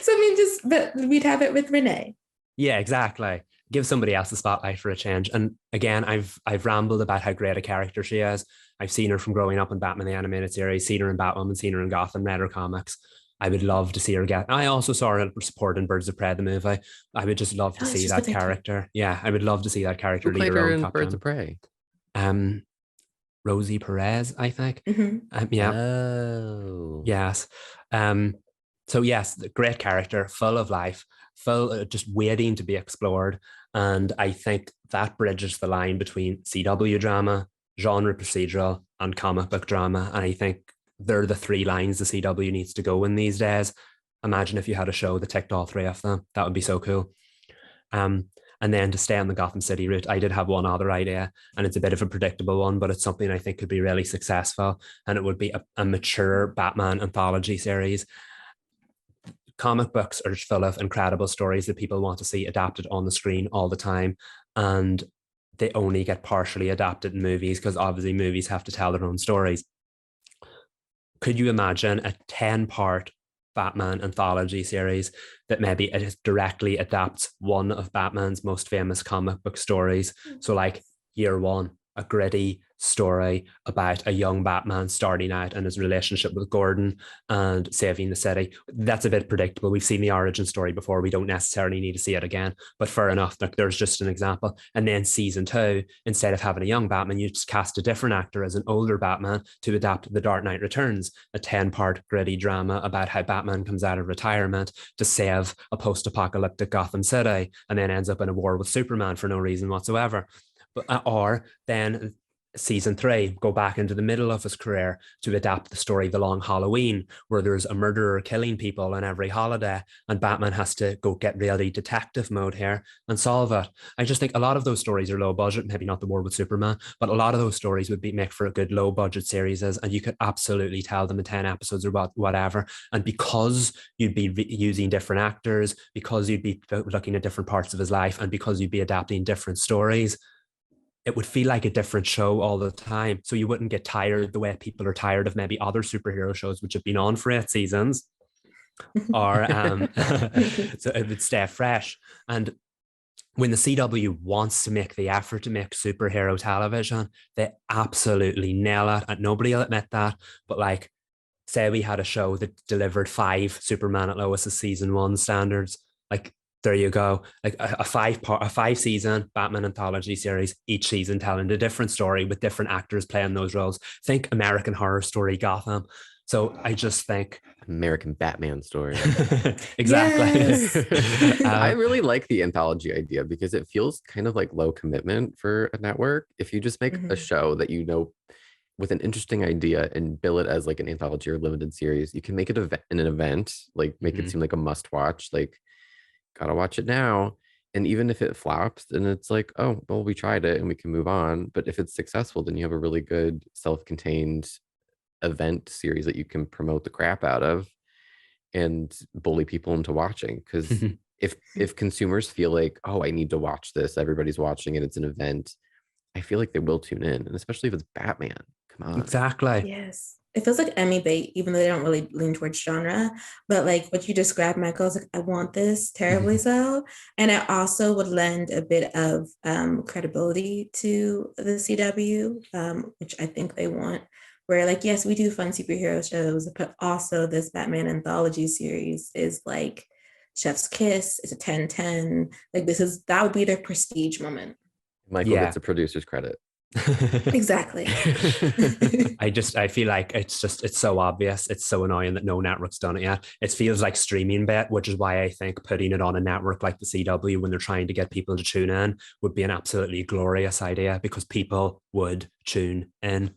So I mean, but we'd have it with Renee. Yeah, exactly. Give somebody else the spotlight for a change. And again, I've rambled about how great a character she is. I've seen her from growing up in Batman the Animated Series, seen her in Batwoman, seen her in Gotham, read her comics. I would love to see her get. I also saw her support in Birds of Prey, the movie. I would just love to see that character. Yeah, I would love to see that character Who lead played her her own in Top Birds Gun. of Prey? Rosie Perez, I think. Yeah. Oh. Yes. So yes, the great character, full of life, full just waiting to be explored. And I think that bridges the line between CW drama, genre procedural, and comic book drama. And I think they're the three lines the CW needs to go in these days. Imagine if you had a show that ticked all three of them. That would be so cool. And then to stay on the Gotham City route, I did have one other idea, and it's a bit of a predictable one, but it's something I think could be really successful. And it would be a mature Batman anthology series. Comic books are full of incredible stories that people want to see adapted on the screen all the time. And they only get partially adapted in movies because obviously movies have to tell their own stories. Could you imagine a 10-part Batman anthology series that maybe it directly adapts one of Batman's most famous comic book stories? So like Year One, a gritty story about a young Batman starting out and his relationship with Gordon and saving the city. That's a bit predictable. We've seen the origin story before. We don't necessarily need to see it again, but fair enough. Like, there's just an example. And then season 2, instead of having a young Batman, you just cast a different actor as an older Batman to adapt The Dark Knight Returns, a 10-part gritty drama about how Batman comes out of retirement to save a post-apocalyptic Gotham City and then ends up in a war with Superman for no reason whatsoever. Or then season 3, go back into the middle of his career to adapt the story The Long Halloween, where there's a murderer killing people on every holiday and Batman has to go get really detective mode here and solve it. I just think a lot of those stories are low budget, maybe not The War with Superman, but a lot of those stories would make for a good low budget series, and you could absolutely tell them in 10 episodes or whatever. And because you'd be using different actors, because you'd be looking at different parts of his life, and because you'd be adapting different stories, it would feel like a different show all the time. So you wouldn't get tired the way people are tired of maybe other superhero shows, which have been on for 8 seasons. Or so it would stay fresh. And when the CW wants to make the effort to make superhero television, they absolutely nail it. And nobody will admit that. But like, say we had a show that delivered 5 Superman at Lois's season 1 standards, like, there you go. Like a 5-season Batman anthology series, each season telling a different story with different actors playing those roles. Think American Horror Story Gotham. So I just think American Batman Story. Exactly. I really like the anthology idea because it feels kind of like low commitment for a network. If you just make a show that with an interesting idea and bill it as like an anthology or limited series, you can make it an event, like make it seem like a must watch, like gotta watch it now. And even if it flops, then it's like, oh, well, we tried it and we can move on. But if it's successful, then you have a really good self-contained event series that you can promote the crap out of and bully people into watching. Because if consumers feel like, oh, I need to watch this, everybody's watching it, it's an event, I feel like they will tune in. And especially if it's Batman. Come on. Exactly. Yes. It feels like Emmy bait, even though they don't really lean towards genre. But like what you described, Michael, I was like, I want this terribly so. And it also would lend a bit of credibility to the CW, which I think they want. Where like, yes, we do fun superhero shows, but also this Batman anthology series is like chef's kiss. It's a 10-10. Like that would be their prestige moment. Michael gets a producer's credit. Exactly. I feel like it's so obvious, it's so annoying that no network's done it yet. It feels like streaming bet, which is why I think putting it on a network like the CW when they're trying to get people to tune in would be an absolutely glorious idea, because people would tune in.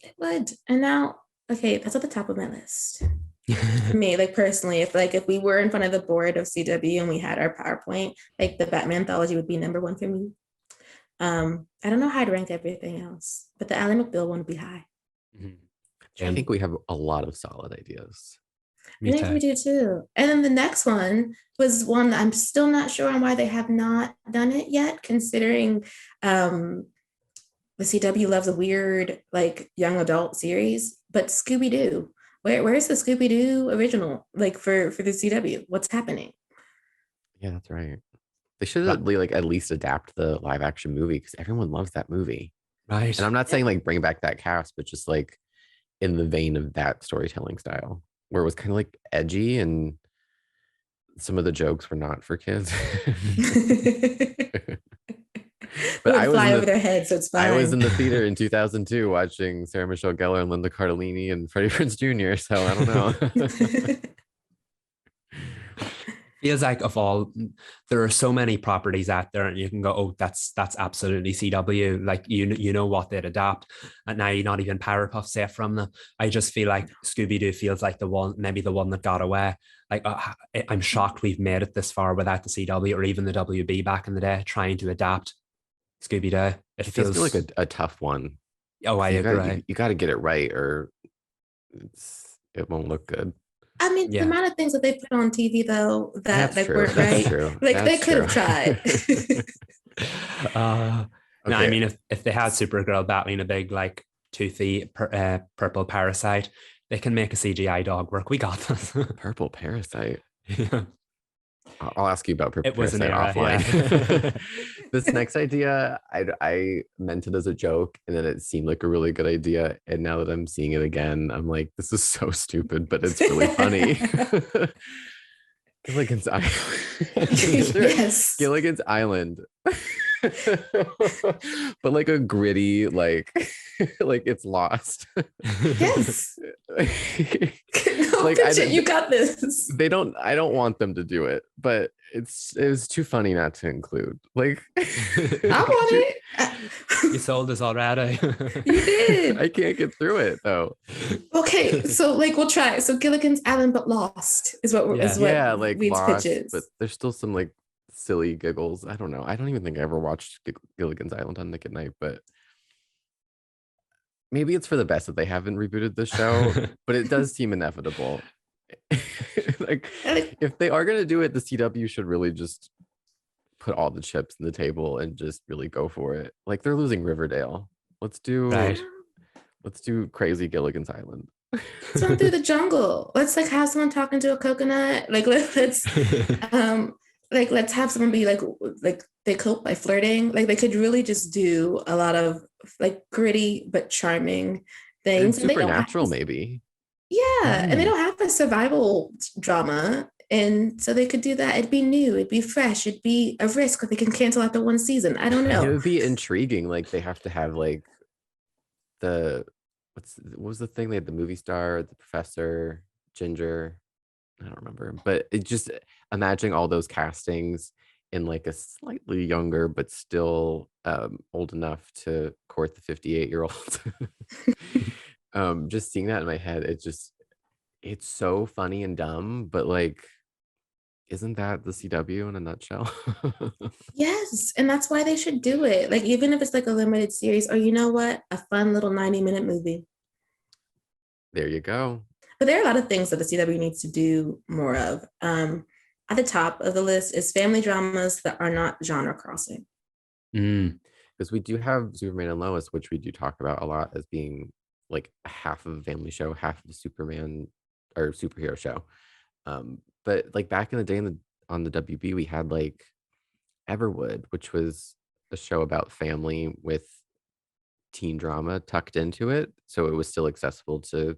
It would. And now, okay, that's at the top of my list. For me, like personally, if we were in front of the board of CW and we had our PowerPoint, like the Batman anthology would be number 1 for me. I don't know how to rank everything else, but the Ally McbBeal one would be high. I think we have a lot of solid ideas. I think we do too. And then the next one was one that I'm still not sure on why they have not done it yet, considering the CW loves a weird, like, young adult series, but Scooby-Doo. Where's the Scooby-Doo original? Like, for the CW? What's happening? Yeah, that's right. They should Right. like at least adapt the live action movie because everyone loves that movie. Right. And I'm not saying like bring back that cast, but just like in the vein of that storytelling style, where it was kind of like edgy and some of the jokes were not for kids. But But it would fly over their heads, so it's fine. I was in the theater in 2002 watching Sarah Michelle Gellar and Linda Cardellini and Freddie Prinze Jr. So I don't know. Feels like there are so many properties out there, and you can go, oh, that's absolutely CW. Like you know what they'd adapt, and now you're not even Powerpuff safe from them. I just feel like Scooby-Doo feels like maybe the one that got away. Like I'm shocked we've made it this far without the CW or even the WB back in the day trying to adapt Scooby-Doo. It feels like a tough one. Oh, I agree. You got to get it right, or it won't look good. I mean, the amount of things that they put on TV, though, that like weren't right. Like they could have tried. No, I mean, if they had Supergirl battling a big like toothy purple parasite, they can make a CGI dog work. We got this. Purple parasite. Yeah. I'll ask you about purple parasite offline. Yeah. This next idea, I meant it as a joke, and then it seemed like a really good idea. And now that I'm seeing it again, I'm like, this is so stupid, but it's really funny. Gilligan's Island. Yes. Gilligan's Island. But like a gritty, like it's Lost. Yes. No, like you got this. I don't want them to do it, but it was too funny not to include. Like I want it. You sold us already. You did. I can't get through it though. Okay, so like we'll try. So Gilligan's Island but Lost is what like Reed's Lost, pitches. but there's still some like silly giggles. I don't know. I don't even think I ever watched Gilligan's Island on Nick at Night, but maybe it's for the best that they haven't rebooted the show, but it does seem inevitable. Like if they are going to do it, the CW should really just put all the chips in the table and just really go for it. Like they're losing Riverdale. Let's do crazy Gilligan's Island. Let's run through the jungle. Let's like have someone talking to a coconut. Like let's let's have someone be like they cope by flirting. Like they could really just do a lot of like gritty but charming things. And supernatural, maybe. Yeah, and they don't have a survival drama, and so they could do that. It'd be new, it'd be fresh, it'd be a risk that they can cancel after one season. I don't know. It would be intriguing. Like they have to have like what was the thing? They had the movie star, the professor, Ginger. I don't remember, but it just imagining all those castings in like a slightly younger but still old enough to court the 58-year-old. Just seeing that in my head, it's so funny and dumb, but like, isn't that the CW in a nutshell? Yes, and that's why they should do it. Like even if it's like a limited series, or you know what, a fun little 90-minute movie. There you go. But there are a lot of things that the CW needs to do more of. At the top of the list is family dramas that are not genre crossing. Because we do have Superman and Lois, which we do talk about a lot as being like half of a family show, half of a Superman or superhero show. But like back in the day on the WB, we had like Everwood, which was a show about family with teen drama tucked into it. So it was still accessible to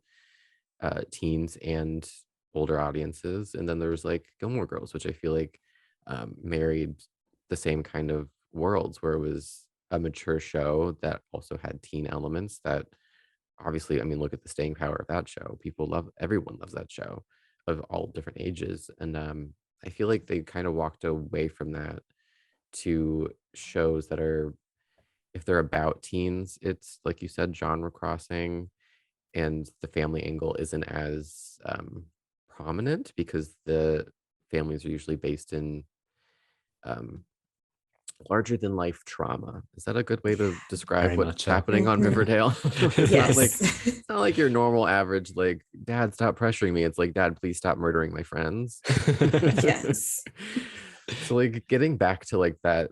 teens and older audiences. And then there was like Gilmore Girls, which I feel like married the same kind of worlds, where it was a mature show that also had teen elements that obviously, I mean, look at the staying power of that show. Everyone loves that show of all different ages. And I feel like they kind of walked away from that to shows that are, if they're about teens, it's like you said, genre crossing, and the family angle isn't as prominent because the families are usually based in larger than life trauma. Is that a good way to describe Very what's happening on Riverdale? Yes. It's not like your normal average, like, Dad, stop pressuring me. It's like, Dad, please stop murdering my friends. Yes. So like getting back to like that,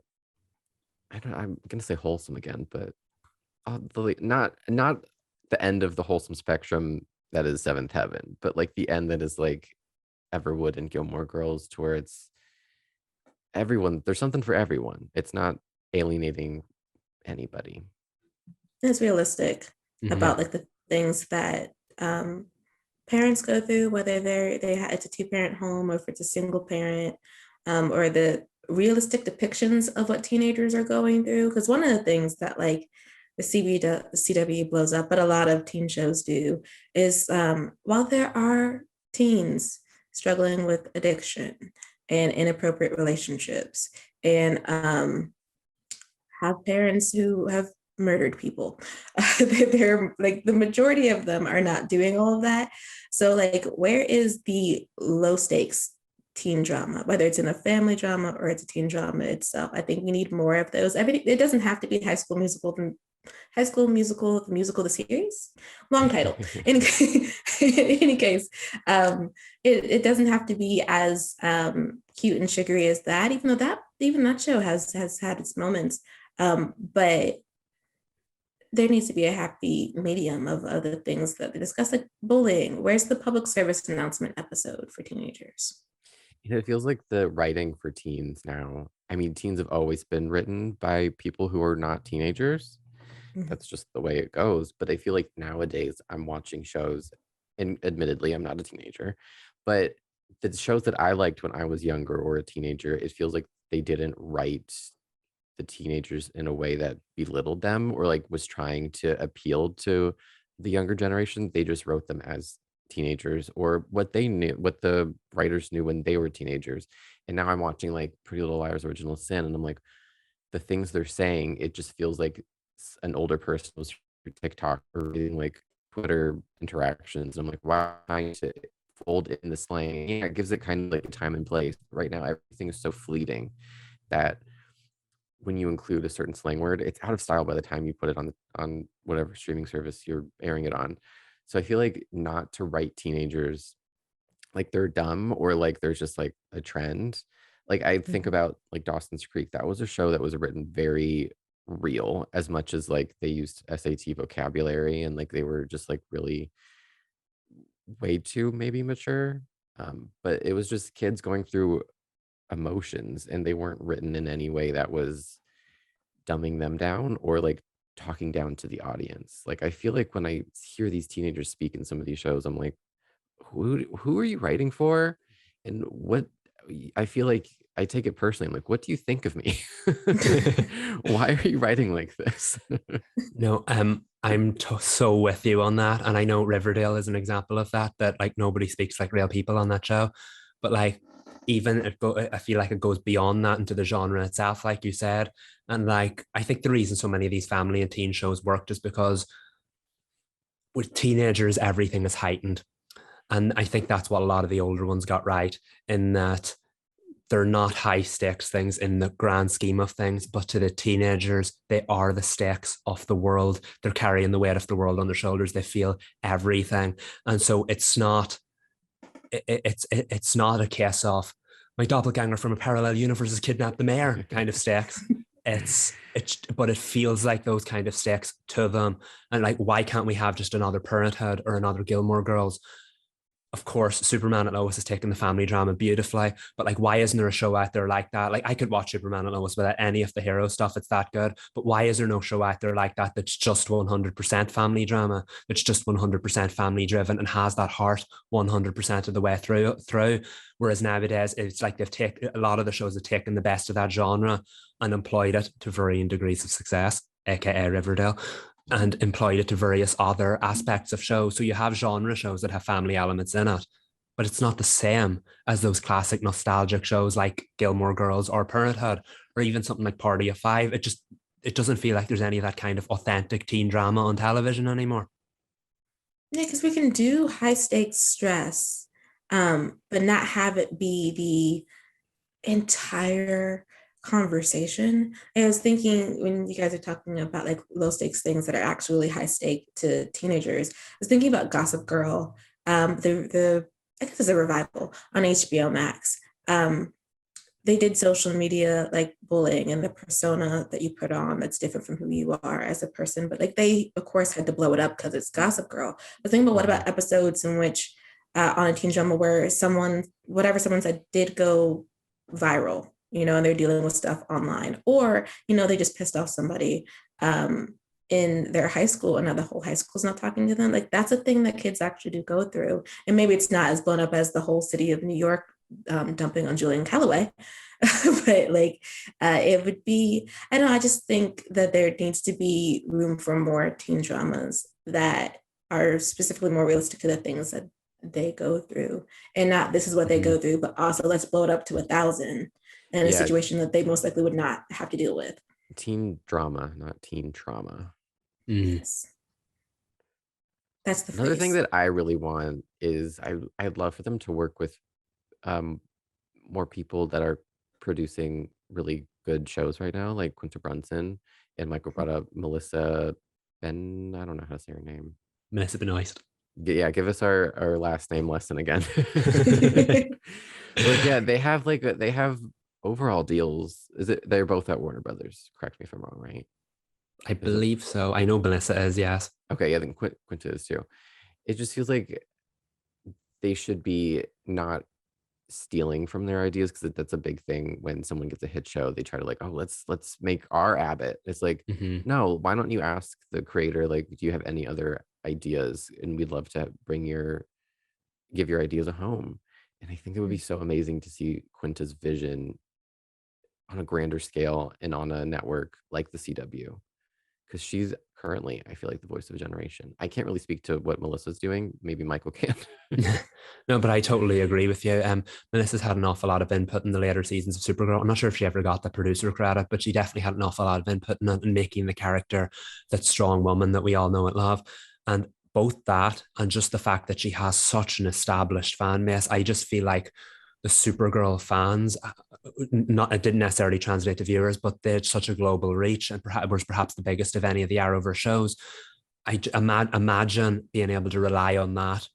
I'm gonna say wholesome again, but not the end of the wholesome spectrum that is Seventh Heaven, but like the end that is like Everwood and Gilmore Girls, to where it's everyone. There's something for everyone. It's not alienating anybody. It's realistic Mhm. about like the things that parents go through, whether it's a two-parent home or if it's a single parent, or the realistic depictions of what teenagers are going through. Because one of the things that like the CW blows up, but a lot of teen shows do, is while there are teens struggling with addiction and inappropriate relationships and have parents who have murdered people. They're like, the majority of them are not doing all of that. So like, where is the low stakes teen drama, whether it's in a family drama or it's a teen drama itself? I think we need more of those. It doesn't have to be High School Musical, the musical, the series. Long title. In any case, it doesn't have to be as cute and sugary as that, even though that show has had its moments. But there needs to be a happy medium of other things that they discuss, like bullying. Where's the public service announcement episode for teenagers? It feels like the writing for teens now. I mean, teens have always been written by people who are not teenagers. That's just the way it goes. But I feel like nowadays I'm watching shows, and admittedly, I'm not a teenager, but the shows that I liked when I was younger or a teenager, it feels like they didn't write the teenagers in a way that belittled them or like was trying to appeal to the younger generation. They just wrote them as teenagers, or what they knew, what the writers knew when they were teenagers. And now I'm watching like Pretty Little Liars Original Sin, and I'm like, the things they're saying, it just feels like an older person was through TikTok or reading like Twitter interactions. I'm like, wow, trying to fold in the slang. Yeah, it gives it kind of like a time and place. Right now, everything is so fleeting that when you include a certain slang word, it's out of style by the time you put it on whatever streaming service you're airing it on. So I feel like not to write teenagers like they're dumb or like there's just like a trend. Like I think about like Dawson's Creek. That was a show that was written very real, as much as like they used SAT vocabulary and like they were just like really way too maybe mature. But it was just kids going through emotions, and they weren't written in any way that was dumbing them down or like talking down to the audience. Like I feel like when I hear these teenagers speak in some of these shows, I'm like, who are you writing for? And what I feel like I take it personally. I'm like, what do you think of me? Why are you writing like this? No, I'm so with you on that, and I know Riverdale is an example of that. That like nobody speaks like real people on that show, but like even I feel like it goes beyond that into the genre itself, like you said. And like I think the reason so many of these family and teen shows worked is because with teenagers everything is heightened, and I think that's what a lot of the older ones got right, in that they're not high stakes things in the grand scheme of things, but to the teenagers, they are the stakes of the world. They're carrying the weight of the world on their shoulders. They feel everything. And so it's not a case of my doppelganger from a parallel universe has kidnapped the mayor kind of stakes. But it feels like those kind of stakes to them. And like, why can't we have just another Parenthood or another Gilmore Girls? Of course, Superman and Lois has taken the family drama beautifully, but like, why isn't there a show out there like that? Like, I could watch Superman and Lois without any of the hero stuff. It's that good. But why is there no show out there like that that's just 100% family drama, that's just 100% family driven and has that heart 100% of the way through? Whereas nowadays, it's like a lot of the shows have taken the best of that genre and employed it to varying degrees of success, aka Riverdale, and employed it to various other aspects of shows. So you have genre shows that have family elements in it, but it's not the same as those classic nostalgic shows like Gilmore Girls or Parenthood, or even something like Party of Five. It doesn't feel like there's any of that kind of authentic teen drama on television anymore. Yeah, because we can do high stakes stress, but not have it be the entire conversation. I was thinking when you guys are talking about like low stakes things that are actually high stake to teenagers, I was thinking about Gossip Girl. I guess it's a revival on HBO Max. they did social media like bullying and the persona that you put on that's different from who you are as a person. But like they, of course, had to blow it up because it's Gossip Girl. But think about what about episodes in which on a teen drama where whatever someone said did go viral, you know, and they're dealing with stuff online, or, you know, they just pissed off somebody in their high school and now the whole high school's not talking to them. Like that's a thing that kids actually do go through. And maybe it's not as blown up as the whole city of New York dumping on Julian Calloway. But like it would be, I don't know, I just think that there needs to be room for more teen dramas that are specifically more realistic to the things that they go through, and not this is what they go through, but also let's blow it up to 1,000 in a situation that they most likely would not have to deal with. Teen drama, not teen trauma. Yes. That's the Another phrase. thing that I really want is I'd love for them to work with more people that are producing really good shows right now, like Quinta Brunson, and Michael brought up Melissa Ben. I don't know how to say her name. Melissa Benoist. Yeah, give us our last name lesson again. But yeah, they have overall deals. They're both at Warner Brothers? Correct me if I'm wrong, right? I believe so. I know Melissa is, yes. Okay, yeah, then Quinta is too. It just feels like they should be not stealing from their ideas, because that's a big thing when someone gets a hit show. They try to like, oh, let's make our Abbott. It's like, no, why don't you ask the creator, like, do you have any other ideas? And we'd love to give your ideas a home. And I think it would be so amazing to see Quinta's vision on a grander scale and on a network like the CW, because she's currently, I feel like, the voice of a generation. I can't really speak to what Melissa's doing. Maybe Michael can. No, but I totally agree with you. Melissa's had an awful lot of input in the later seasons of Supergirl. I'm not sure if she ever got the producer credit, but she definitely had an awful lot of input in making the character that strong woman that we all know and love. And both that and just the fact that she has such an established fan base, I just feel like the Supergirl fans, it didn't necessarily translate to viewers, but they had such a global reach and was perhaps the biggest of any of the Arrowverse shows. I imagine being able to rely on that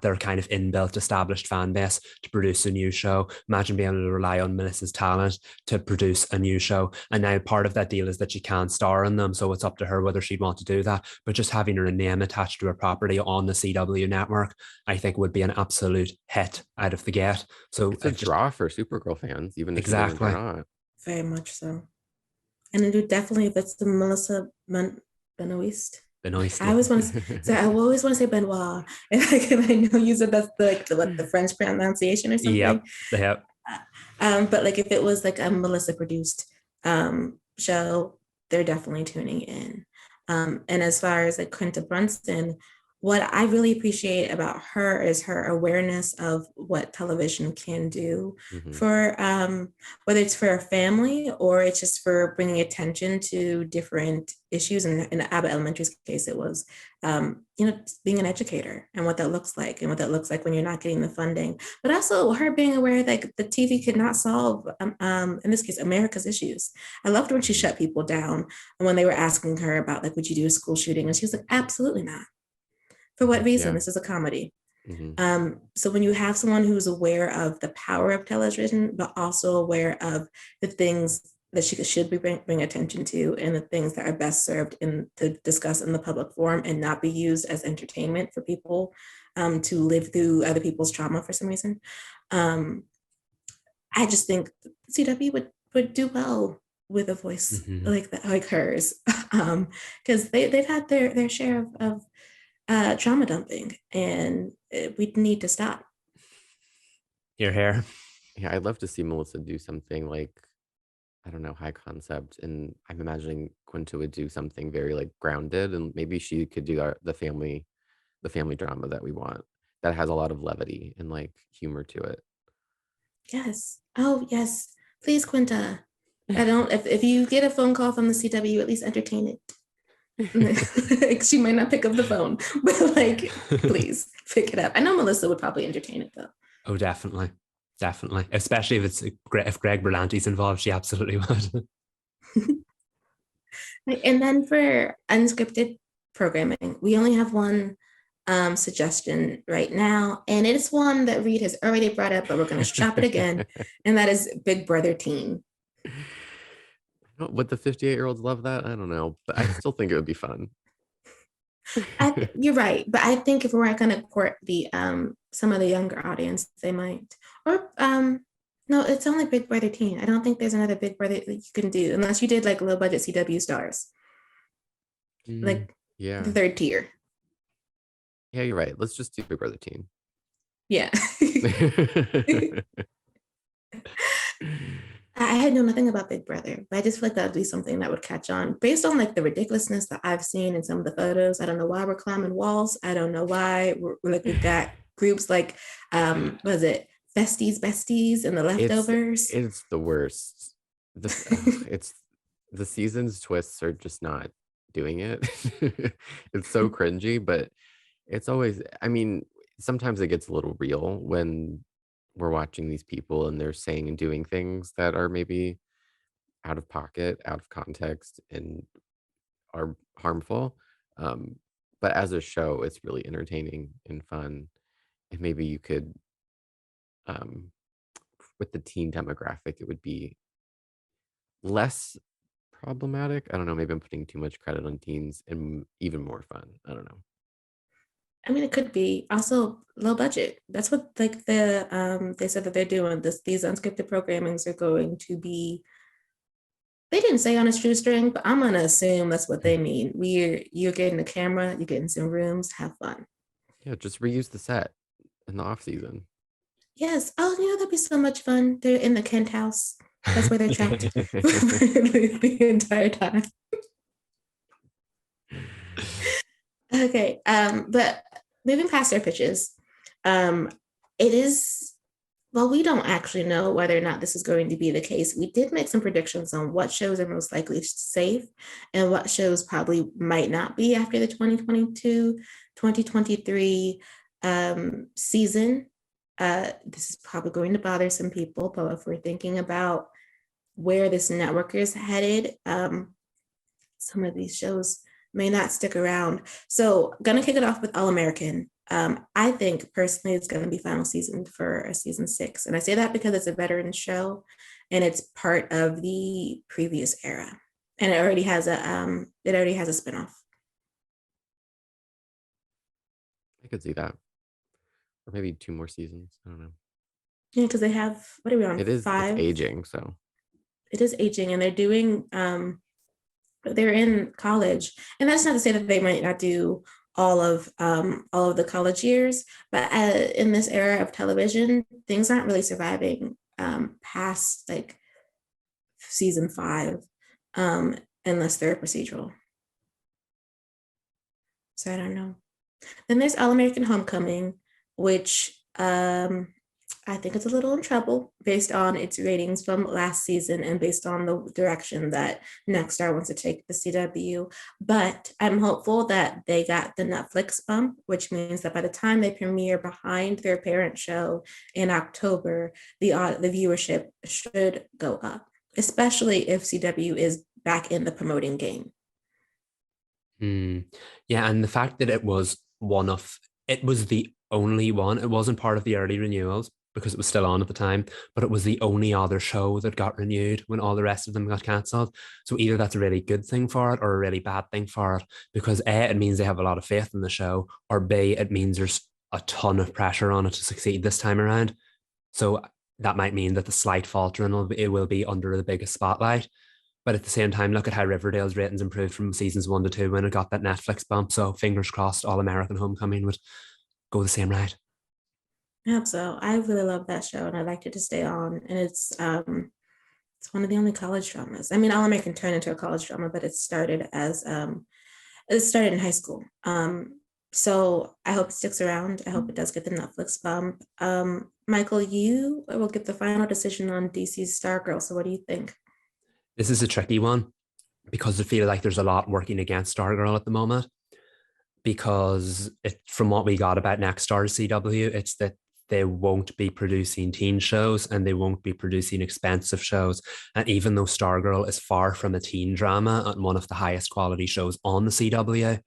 their kind of inbuilt established fan base to produce a new show. Imagine being able to rely on Melissa's talent to produce a new show. And now part of that deal is that she can't star in them, so it's up to her whether she'd want to do that. But just having her name attached to her property on the CW network, I think would be an absolute hit out of the gate. So it's a draw for Supergirl fans, even if exactly. She doesn't or not. Very much so. And it would definitely, if it's the Melissa Benoist. Benoist. I always want to say, Benoit, and I know you said that's the French pronunciation or something. Yep. But like if it was like a Melissa produced show, they're definitely tuning in. And as far as like Quinta Brunson, what I really appreciate about her is her awareness of what television can do for, whether it's for a family or it's just for bringing attention to different issues. And in Abbott Elementary's case, it was, being an educator and what that looks like and what that looks like when you're not getting the funding, but also her being aware that the TV could not solve, in this case, America's issues. I loved when she shut people down and when they were asking her about like, would you do a school shooting? And she was like, absolutely not. For what reason? This is a comedy. So when you have someone who's aware of the power of television, but also aware of the things that she should bring attention to and the things that are best served to discuss in the public forum and not be used as entertainment for people to live through other people's trauma for some reason. I just think CW would do well with a voice like hers, because they've had their share of trauma dumping, and we need to stop. You're here. Yeah, I'd love to see Melissa do something like, I don't know, high concept, and I'm imagining Quinta would do something very like grounded, and maybe she could do the family drama that we want, that has a lot of levity and like humor to it. Yes. Oh yes, please, Quinta. If you get a phone call from the CW, at least entertain it. She might not pick up the phone, but like, please pick it up. I know Melissa would probably entertain it though. Oh, definitely, especially if Greg Berlanti's involved, she absolutely would. And then for unscripted programming, we only have one suggestion right now, and it's one that Reed has already brought up, but we're going to shop it again, and that is Big Brother Teen. Would the 58-year-olds love that? I don't know, but I still think it would be fun. You're right, but I think if we're going to court the some of the younger audience, they might. Or no, it's only Big Brother Teen. I don't think there's another Big Brother that you can do unless you did like low budget CW stars, like Yeah, the third tier. Yeah, you're right. Let's just do Big Brother Teen. Yeah. I had known nothing about Big Brother, but I just feel like that would be something that would catch on based on like the ridiculousness that I've seen in some of the photos. I don't know why we're climbing walls. I don't know why we're like, we've got groups like, was it Besties and the Leftovers? It's the worst. It's the season's twists are just not doing it. It's so cringy, but it's always, I mean, sometimes it gets a little real when we're watching these people and they're saying and doing things that are maybe out of pocket, out of context, and are harmful. But as a show, it's really entertaining and fun. And maybe you could, with the teen demographic, it would be less problematic. I don't know. Maybe I'm putting too much credit on teens, and even more fun. I don't know. I mean, it could be also low budget. That's what like they said that they're doing. These unscripted programmings are going to be. They didn't say on a shoestring, but I'm gonna assume that's what they mean. You're getting a camera, you're getting some rooms, have fun. Yeah, just reuse the set in the off season. Yes. Oh, that'd be so much fun. They're in the Kent house. That's where they're trapped the entire time. Okay. But moving past our pitches, it is, well, we don't actually know whether or not this is going to be the case. We did make some predictions on what shows are most likely safe and what shows probably might not be after the 2022-2023 season. This is probably going to bother some people, but if we're thinking about where this network is headed, some of these shows may not stick around. So gonna kick it off with All American. I think personally it's going to be final season for a season 6. And I say that because it's a veteran show and it's part of the previous era. And it already has a spinoff. I could see that. Or maybe 2 more seasons. I don't know. Yeah, because they have, what are we on? It is 5? It's aging, so. It is aging, and they're doing, they're in college. And that's not to say that they might not do all of the college years, but in this era of television, things aren't really surviving past like season 5, unless they're a procedural. So I don't know. Then there's All American Homecoming, which I think it's a little in trouble based on its ratings from last season and based on the direction that Nexstar wants to take the CW. But I'm hopeful that they got the Netflix bump, which means that by the time they premiere behind their parent show in October, the viewership should go up, especially if CW is back in the promoting game. Yeah, and the fact that it was the only one, it wasn't part of the early renewals because it was still on at the time, but it was the only other show that got renewed when all the rest of them got cancelled. So either that's a really good thing for it or a really bad thing for it, because A, it means they have a lot of faith in the show, or B, it means there's a ton of pressure on it to succeed this time around. So that might mean that the slight faltering it will be under the biggest spotlight. But at the same time, look at how Riverdale's ratings improved from seasons 1 to 2 when it got that Netflix bump. So fingers crossed All American Homecoming would go the same route. I hope so. I really love that show and I'd like it to stay on. And it's one of the only college dramas. I mean, All American turned into a college drama, but it started in high school. So I hope it sticks around. I hope it does get the Netflix bump. Michael, you will get the final decision on DC's Stargirl. So what do you think? This is a tricky one because I feel like there's a lot working against Stargirl at the moment, because from what we got about Nexstar CW, it's that they won't be producing teen shows and they won't be producing expensive shows. And even though Stargirl is far from a teen drama and one of the highest quality shows on the CW,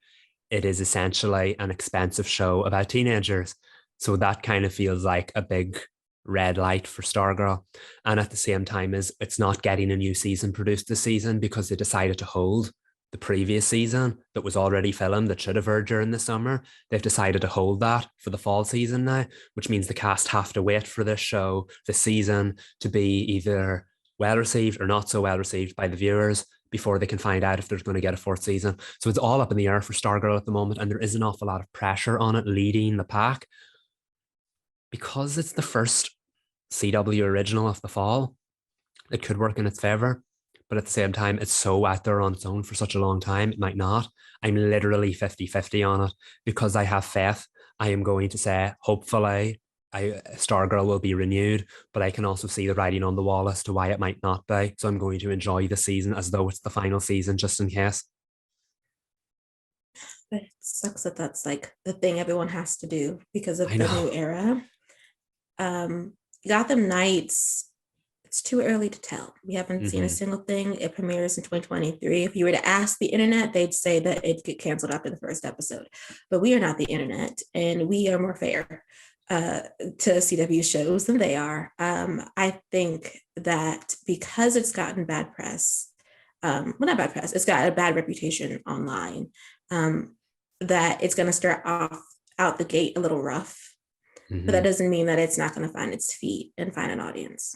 it is essentially an expensive show about teenagers. So that kind of feels like a big red light for Stargirl. And at the same time, it's not getting a new season produced this season because they decided to hold the previous season that was already filmed that should have aired during the summer. They've decided to hold that for the fall season now, which means the cast have to wait for this show, this season, to be either well received or not so well received by the viewers before they can find out if there's going to get a fourth season. So it's all up in the air for Stargirl at the moment, and there is an awful lot of pressure on it leading the pack. Because it's the first CW original of the fall, it could work in its favor. But at the same time, it's so out there on its own for such a long time, it might not. I'm literally 50-50 on it because I have faith. I am going to say, hopefully, Stargirl will be renewed, but I can also see the writing on the wall as to why it might not be. So I'm going to enjoy the season as though it's the final season, just in case. But it sucks that that's like the thing everyone has to do because of the new era. Gotham Knights, it's too early to tell. We haven't seen a single thing. It premieres in 2023. If you were to ask the internet, they'd say that it'd get canceled after the first episode. But we are not the internet, and we are more fair to CW shows than they are. I think that because it's gotten bad press, well, not bad press, it's got a bad reputation online, that it's going to start off out the gate a little rough. But that doesn't mean that it's not going to find its feet and find an audience.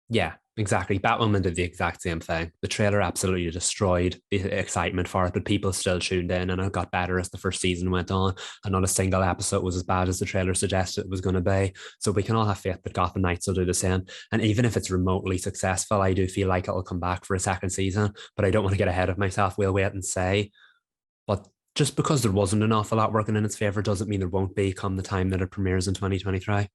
Yeah, exactly. Batwoman did the exact same thing. The trailer absolutely destroyed the excitement for it, but people still tuned in, and it got better as the first season went on, and not a single episode was as bad as the trailer suggested it was going to be. So we can all have faith that Gotham Knights will do the same. And even if it's remotely successful, I do feel like it'll come back for a second season, but I don't want to get ahead of myself. We'll wait and see. But just because there wasn't an awful lot working in its favor doesn't mean there won't be come the time that it premieres in 2023.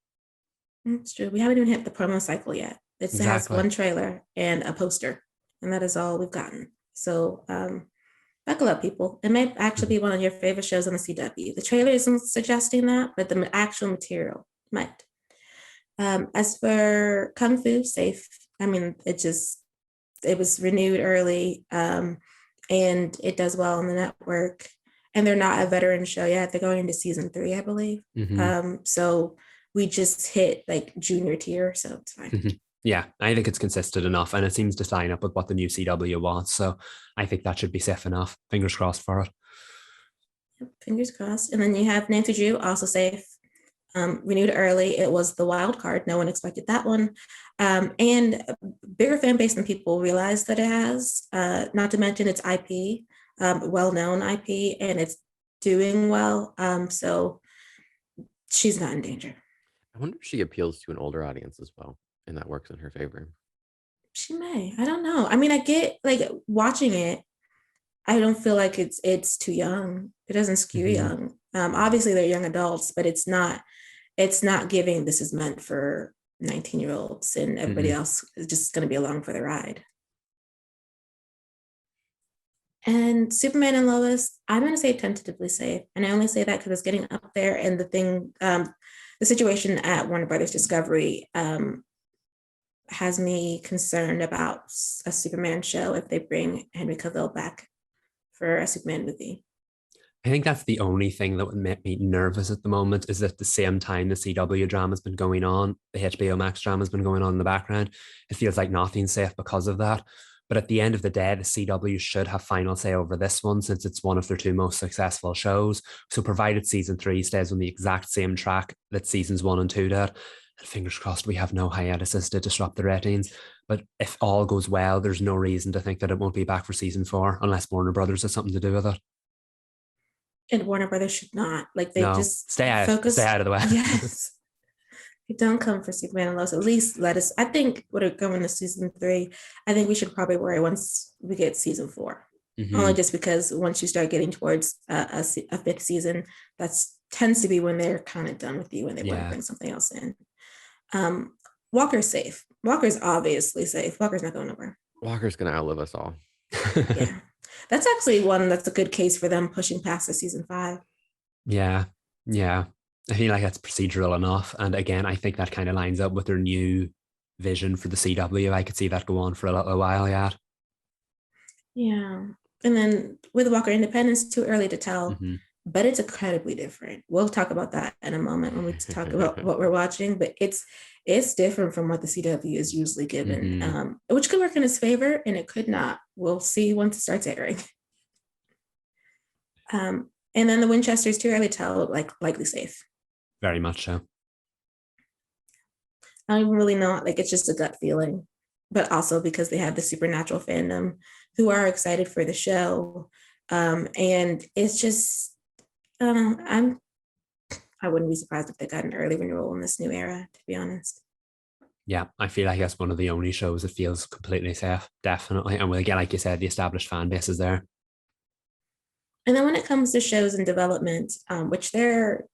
It's true. We haven't even hit the promo cycle yet. It has one trailer and a poster, and that is all we've gotten. So buckle up, people. It may actually be one of your favorite shows on the CW. The trailer isn't suggesting that, but the actual material might. As for Kung Fu, safe. I mean, it was renewed early, and it does well on the network. And they're not a veteran show yet. They're going into season 3, I believe. So we just hit like junior tier, so it's fine. Yeah, I think it's consistent enough, and it seems to line up with what the new CW wants. So I think that should be safe enough. Fingers crossed for it. Yep, fingers crossed. And then you have Nancy Drew, also safe. Renewed early. It was the wild card. No one expected that one. And a bigger fan base than people realize that it has. Not to mention its IP. Well-known IP, and it's doing well. So she's not in danger. I wonder if she appeals to an older audience as well, and that works in her favor. She may. I don't know. I mean, I get like watching it. I don't feel like it's too young. It doesn't skew young. Obviously, they're young adults, but it's not giving this is meant for 19-year-olds, and everybody else is just going to be along for the ride. And Superman and Lois, I'm going to say tentatively safe. And I only say that because it's getting up there. And the situation at Warner Brothers Discovery has me concerned about a Superman show if they bring Henry Cavill back for a Superman movie. I think that's the only thing that would make me nervous at the moment, is that at the same time the CW drama has been going on, the HBO Max drama has been going on in the background. It feels like nothing's safe because of that. But at the end of the day, the CW should have final say over this one, since it's one of their 2 most successful shows. So provided season 3 stays on the exact same track that seasons 1 and 2 did, and fingers crossed we have no hiatuses to disrupt the ratings. But if all goes well, there's no reason to think that it won't be back for season 4, unless Warner Brothers has something to do with it. And Warner Brothers should not. Like, they just stay out of the way. Yes. Don't come for Superman and Lois. At least let us. I think we're going to season 3. I think we should probably worry once we get season 4. Only just because once you start getting towards a 5th season, that tends to be when they're kind of done with you and they want to bring something else in. Walker's safe. Walker's obviously safe. Walker's not going nowhere. Walker's going to outlive us all. Yeah, that's actually one that's a good case for them pushing past the season 5. Yeah. I feel like that's procedural enough. And again, I think that kind of lines up with their new vision for the CW. I could see that go on for a little while yet. Yeah. And then with Walker Independence, too early to tell, Mm-hmm. but it's incredibly different. We'll talk about that in a moment when we talk about what we're watching, but it's different from what the CW is usually given, Mm-hmm. which could work in its favor and it could not. We'll see once it starts airing. And then the Winchesters, too early to tell, like likely safe. Very much so. I don't even really know, like it's just a gut feeling, but also because they have the supernatural fandom who are excited for the show. And it's just, I wouldn't be surprised if they got an early renewal in this new era, to be honest. Yeah, I feel like that's one of the only shows that feels completely safe, definitely. And again, like you said, the established fan base is there. And then when it comes to shows in development, which they're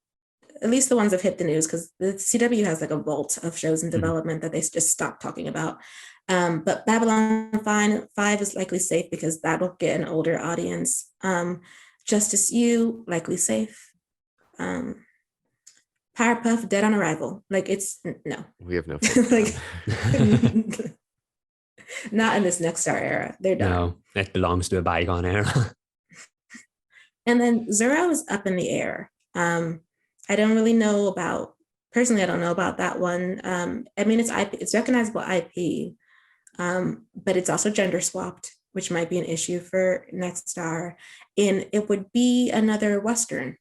at least the ones that hit the news, because the CW has like a vault of shows in development that they just stopped talking about. But Babylon 5 is likely safe because that'll get an older audience. Justice U, likely safe. Powerpuff, dead on arrival. Like it's no. We have no like not in this Nexstar era. They're done. No, it belongs to a bygone era. And then Zorro is up in the air. I don't really know about, personally, I don't know about that one. I mean, it's IP, it's recognizable IP, but it's also gender swapped, which might be an issue for Nexstar. And it would be another Western.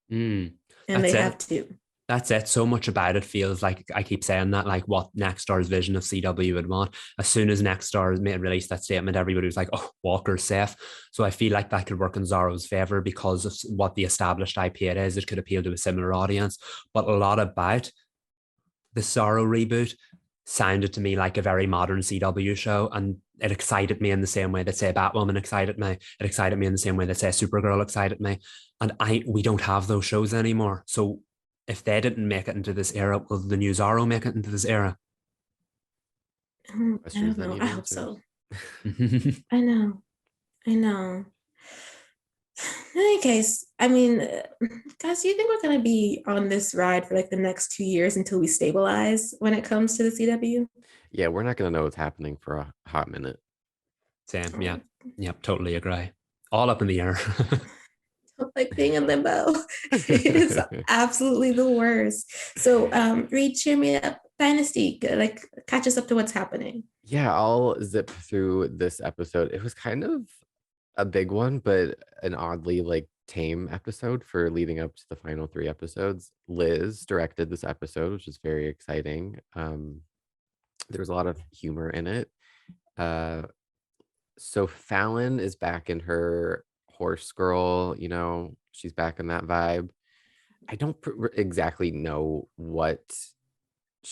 And they have to. That's it. So much about it feels like, I keep saying that, like what Nexstar's vision of CW would want. As soon as Nexstar released that statement, everybody was like, oh, Walker's safe. So I feel like that could work in Zorro's favor because of what the established IP it is. It could appeal to a similar audience. But a lot about the Zorro reboot sounded to me like a very modern CW show, and it excited me in the same way that, say, Batwoman excited me. It excited me in the same way that, say, Supergirl excited me. And we don't have those shows anymore. So if they didn't make it into this era, will the new Zorro make it into this era? I don't know. I hope so. I know. In any case, I mean, guys, do you think we're going to be on this ride for like the next 2 years until we stabilize when it comes to the CW? Yeah, we're not going to know what's happening for a hot minute. Same. Yeah. Yep. Totally agree. All up in the air. Like being in limbo. It is absolutely the worst. So Reed, cheer me up. Dynasty, like catch us up to what's happening. Yeah, I'll zip through this episode. It was kind of a big one, but an oddly like tame episode for leading up to the final 3 episodes. Liz directed this episode, which is very exciting. There was a lot of humor in it. So Fallon is back in her horse girl, she's back in that vibe. I don't exactly know what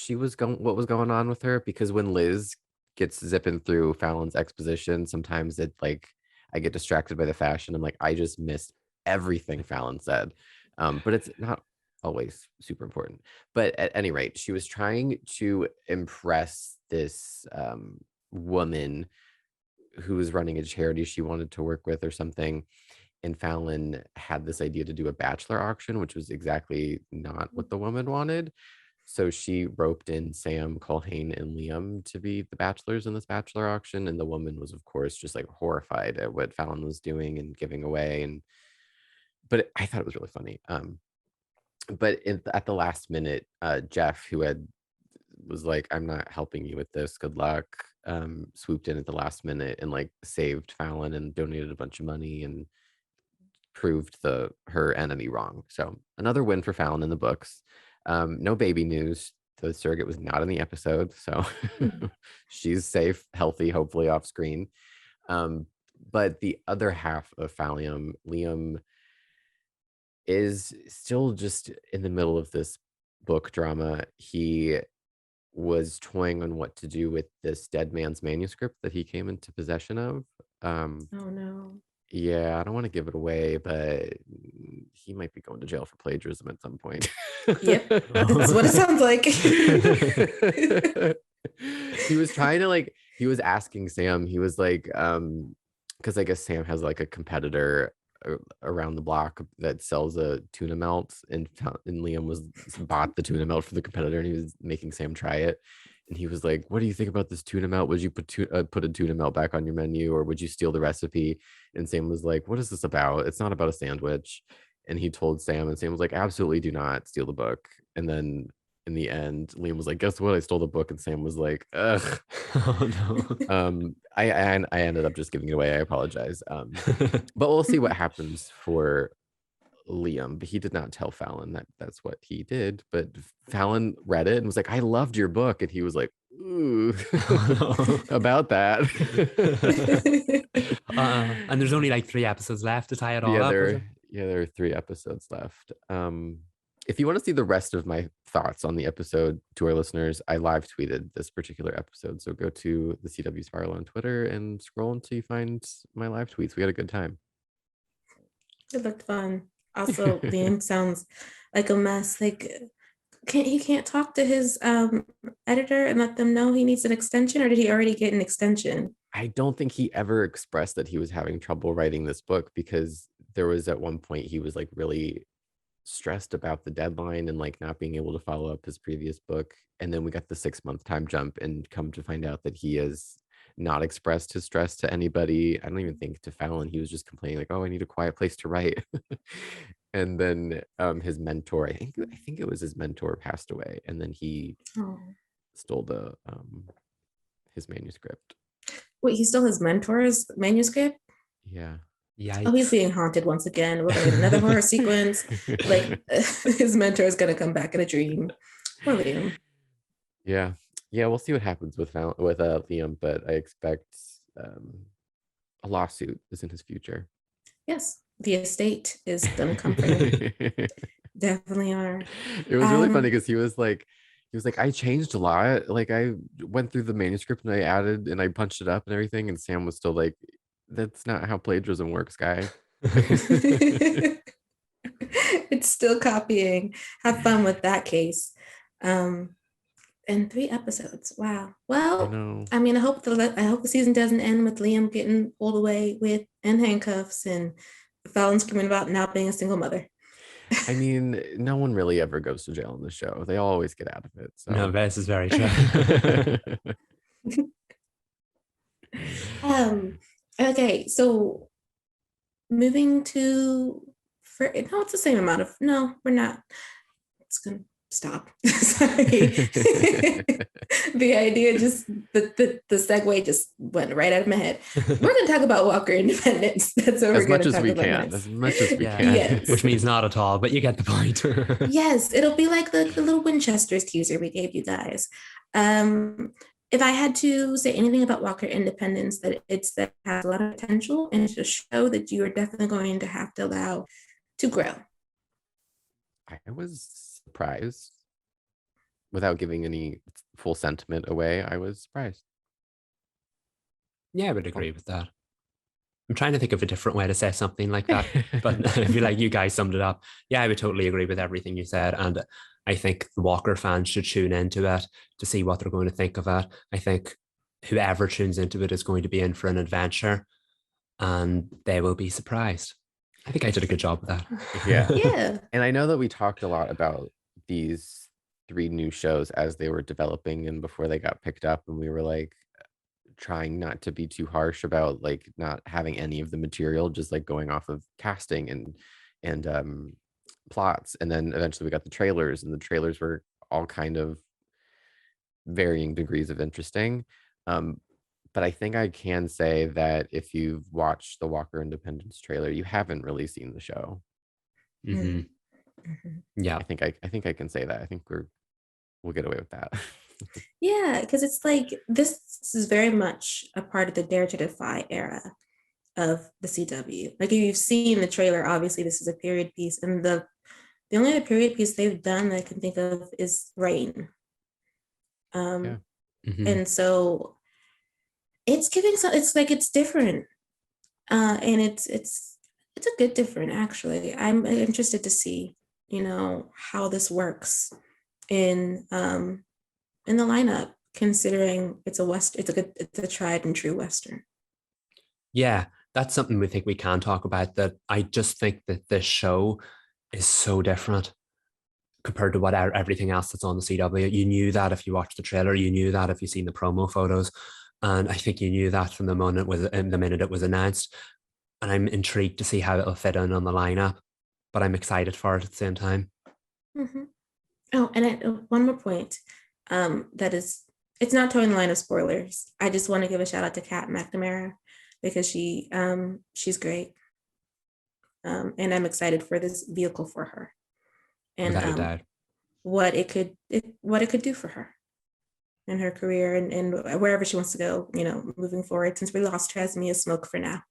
was going on with her, because when Liz gets zipping through Fallon's exposition, sometimes it like I get distracted by the fashion. I'm like, I just missed everything Fallon said. But it's not always super important. But at any rate, she was trying to impress this woman who was running a charity she wanted to work with or something. And Fallon had this idea to do a bachelor auction, which was exactly not what the woman wanted. So she roped in Sam, Culhane, and Liam to be the bachelors in this bachelor auction. And the woman was, of course, just like horrified at what Fallon was doing and giving away. But I thought it was really funny. But at the last minute, Jeff, who was like, I'm not helping you with this, good luck, swooped in at the last minute and like saved Fallon and donated a bunch of money and proved her enemy wrong. So another win for Fallon in the books. No baby news. The surrogate was not in the episode, so she's safe, healthy, hopefully off screen. But the other half of Liam is still just in the middle of this book drama. He was toying on what to do with this dead man's manuscript that he came into possession of. Oh no. Yeah, I don't want to give it away, but he might be going to jail for plagiarism at some point. Yep, that's what it sounds like. He was trying to he was asking Sam, he was like, because I guess Sam has like a competitor around the block that sells a tuna melt, and Liam bought the tuna melt for the competitor, and he was making Sam try it. And he was like, what do you think about this tuna melt? Would you put a tuna melt back on your menu, or would you steal the recipe? And Sam was like, what is this about? It's not about a sandwich. And he told Sam, and Sam was like, absolutely do not steal the book. And then in the end, Liam was like, guess what? I stole the book. And Sam was like, ugh. Oh no. I ended up just giving it away. I apologize. But we'll see what happens for Liam. But he did not tell Fallon that that's what he did. But Fallon read it and was like, I loved your book. And he was like, ooh, about that. And there's only like 3 episodes left to tie it all Yeah, up. there are 3 episodes left. If you want to see the rest of my thoughts on the episode to our listeners, I live tweeted this particular episode. So go to the CW Spiral on Twitter and scroll until you find my live tweets. We had a good time. It looked fun. Also, Liam sounds like a mess. Like, he can't talk to his editor and let them know he needs an extension, or did he already get an extension? I don't think he ever expressed that he was having trouble writing this book, because there was at one point he was like really stressed about the deadline and like not being able to follow up his previous book. And then we got the 6-month time jump and come to find out that he has not expressed his stress to anybody. I don't even think to Fallon. He was just complaining like, oh, I need a quiet place to write. And then his mentor, I think it was his mentor, passed away, and then he stole the his manuscript. Wait, he stole his mentor's manuscript? Yeah. Yeah. Oh, he's being haunted once again. We're gonna get another horror sequence. Like, his mentor is gonna come back in a dream. Poor Liam. Yeah, we'll see what happens with Liam, but I expect a lawsuit is in his future. Yes, the estate is gonna come for him. Definitely are. It was really funny because he was like, I changed a lot. Like, I went through the manuscript and I added and I punched it up and everything. And Sam was still like, that's not how plagiarism works, guy. It's still copying. Have fun with that case. And 3 episodes. Wow. Well, I mean, I hope the season doesn't end with Liam getting pulled away in handcuffs and Fallon screaming about not being a single mother. I mean, no one really ever goes to jail in the show. They always get out of it. So. No, this is very true. Okay, so moving to it's the same amount of we're not. It's gonna stop. Sorry. The idea just the segue just went right out of my head. We're gonna talk about Walker Independence. That's what we're gonna talk about next. As much as we can. Yes. Which means not at all, but you get the point. Yes, it'll be like the little Winchesters teaser we gave you guys. If I had to say anything about Walker Independence, that it has a lot of potential, and it's a show that you are definitely going to have to allow to grow. I was surprised. Without giving any full sentiment away, I was surprised. Yeah, I would agree with that. I'm trying to think of a different way to say something like that, but I feel like you guys summed it up. Yeah, I would totally agree with everything you said. And I think the Walker fans should tune into it to see what they're going to think of it. I think whoever tunes into it is going to be in for an adventure, and they will be surprised. I think I did a good job with that. Yeah. And I know that we talked a lot about these 3 new shows as they were developing and before they got picked up, and we were like trying not to be too harsh about like not having any of the material, just like going off of casting and plots. And then eventually we got the trailers, and the trailers were all kind of varying degrees of interesting. But I think I can say that if you've watched the Walker Independence trailer, you haven't really seen the show. Mm-hmm. Yeah, I think I can say that. I think we'll get away with that. Yeah, because it's like this is very much a part of the Dare to Defy era of the CW. Like, if you've seen the trailer, obviously this is a period piece, and the only other period piece they've done that I can think of is Rain. And so it's giving it's like it's different, and it's a good different. Actually, I'm interested to see how this works in the lineup, considering it's a tried and true Western. Yeah, that's something we think we can talk about. That I just think that this show is so different. compared to what everything else that's on the CW. You knew that if you watched the trailer, you knew that if you seen the promo photos, and I think you knew that from the minute it was announced. And I'm intrigued to see how it'll fit in on the lineup, but I'm excited for it at the same time. Mm-hmm. Oh, and one more point. It's not towing the line of spoilers. I just want to give a shout out to Kat McNamara because she's great. And I'm excited for this vehicle for her, and what it could do for her in her career and wherever she wants to go, moving forward. Since we lost Tresmia Smoke for now,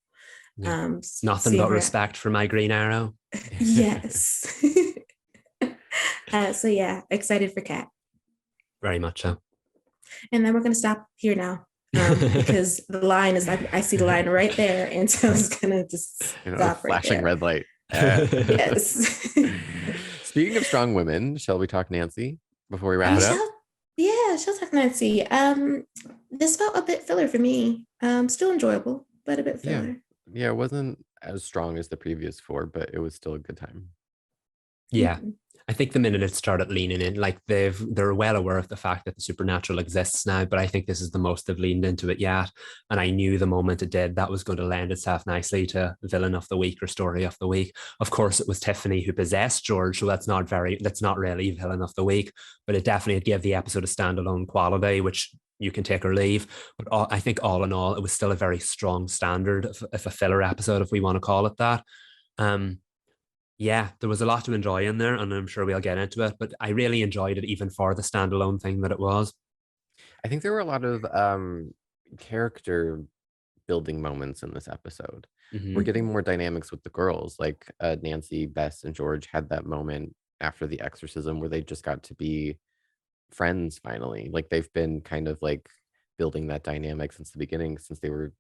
nothing but respect for my Green Arrow. Yes. So yeah, excited for Kat. Very much so. And then we're going to stop here now. Because the line is, I see the line right there, and so I was gonna just stop flashing red light. Yes. Speaking of strong women, shall we talk Nancy before we wrap it up? She'll talk Nancy. This felt a bit filler for me. Still enjoyable, but a bit filler. Yeah, it wasn't as strong as the previous 4, but it was still a good time. Yeah. Mm-hmm. I think the minute it started leaning in, like they're well aware of the fact that the supernatural exists now, but I think this is the most they've leaned into it yet. And I knew the moment it did, that was going to lend itself nicely to villain of the week or story of the week. Of course, it was Tiffany who possessed George, so that's not really villain of the week, but it definitely gave the episode a standalone quality, which you can take or leave. But I think all in all, it was still a very strong standard of a filler episode, if we want to call it that. Yeah, there was a lot to enjoy in there, and I'm sure we'll get into it, but I really enjoyed it even for the standalone thing that it was. I think there were a lot of character building moments in this episode. Mm-hmm. We're getting more dynamics with the girls, like Nancy, Bess, and George had that moment after the exorcism where they just got to be friends finally. Like they've been kind of like building that dynamic since the beginning, since they were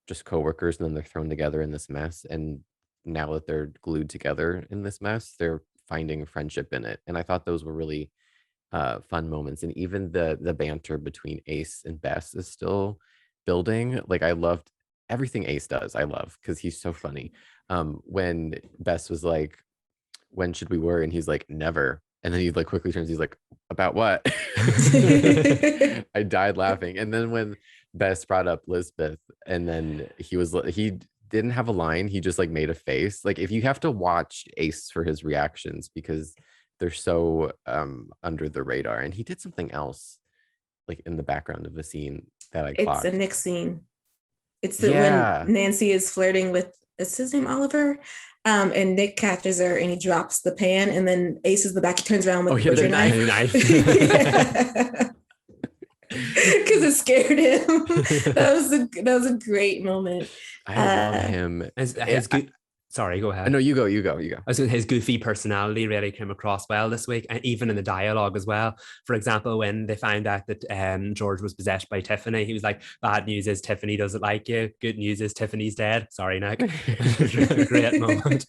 just coworkers and then they're thrown together in this mess, and now that they're glued together in this mess, they're finding friendship in it. And I thought those were really fun moments. And even the banter between Ace and Bess is still building. Like I loved everything Ace does. I love because he's so funny. When Bess was like, "When should we worry?" and he's like, "Never." And then he like quickly turns, he's like, "About what?" I died laughing. And then when Bess brought up Lisbeth, and then he didn't have a line, he just like made a face. Like if you have to watch Ace for his reactions because they're so under the radar, and he did something else like in the background of the scene that I clocked. It's a Nick scene. It's when Nancy is flirting with, is his name Oliver? And Nick catches her and he drops the pan, and then Ace is the back, he turns around with the butcher knife. Because it scared him. That was a great moment. I love him. Sorry, go ahead. No, you go. I was saying his goofy personality really came across well this week, and even in the dialogue as well. For example, when they found out that George was possessed by Tiffany, he was like, "Bad news is Tiffany doesn't like you. Good news is Tiffany's dead." Sorry, Nick. Great moment.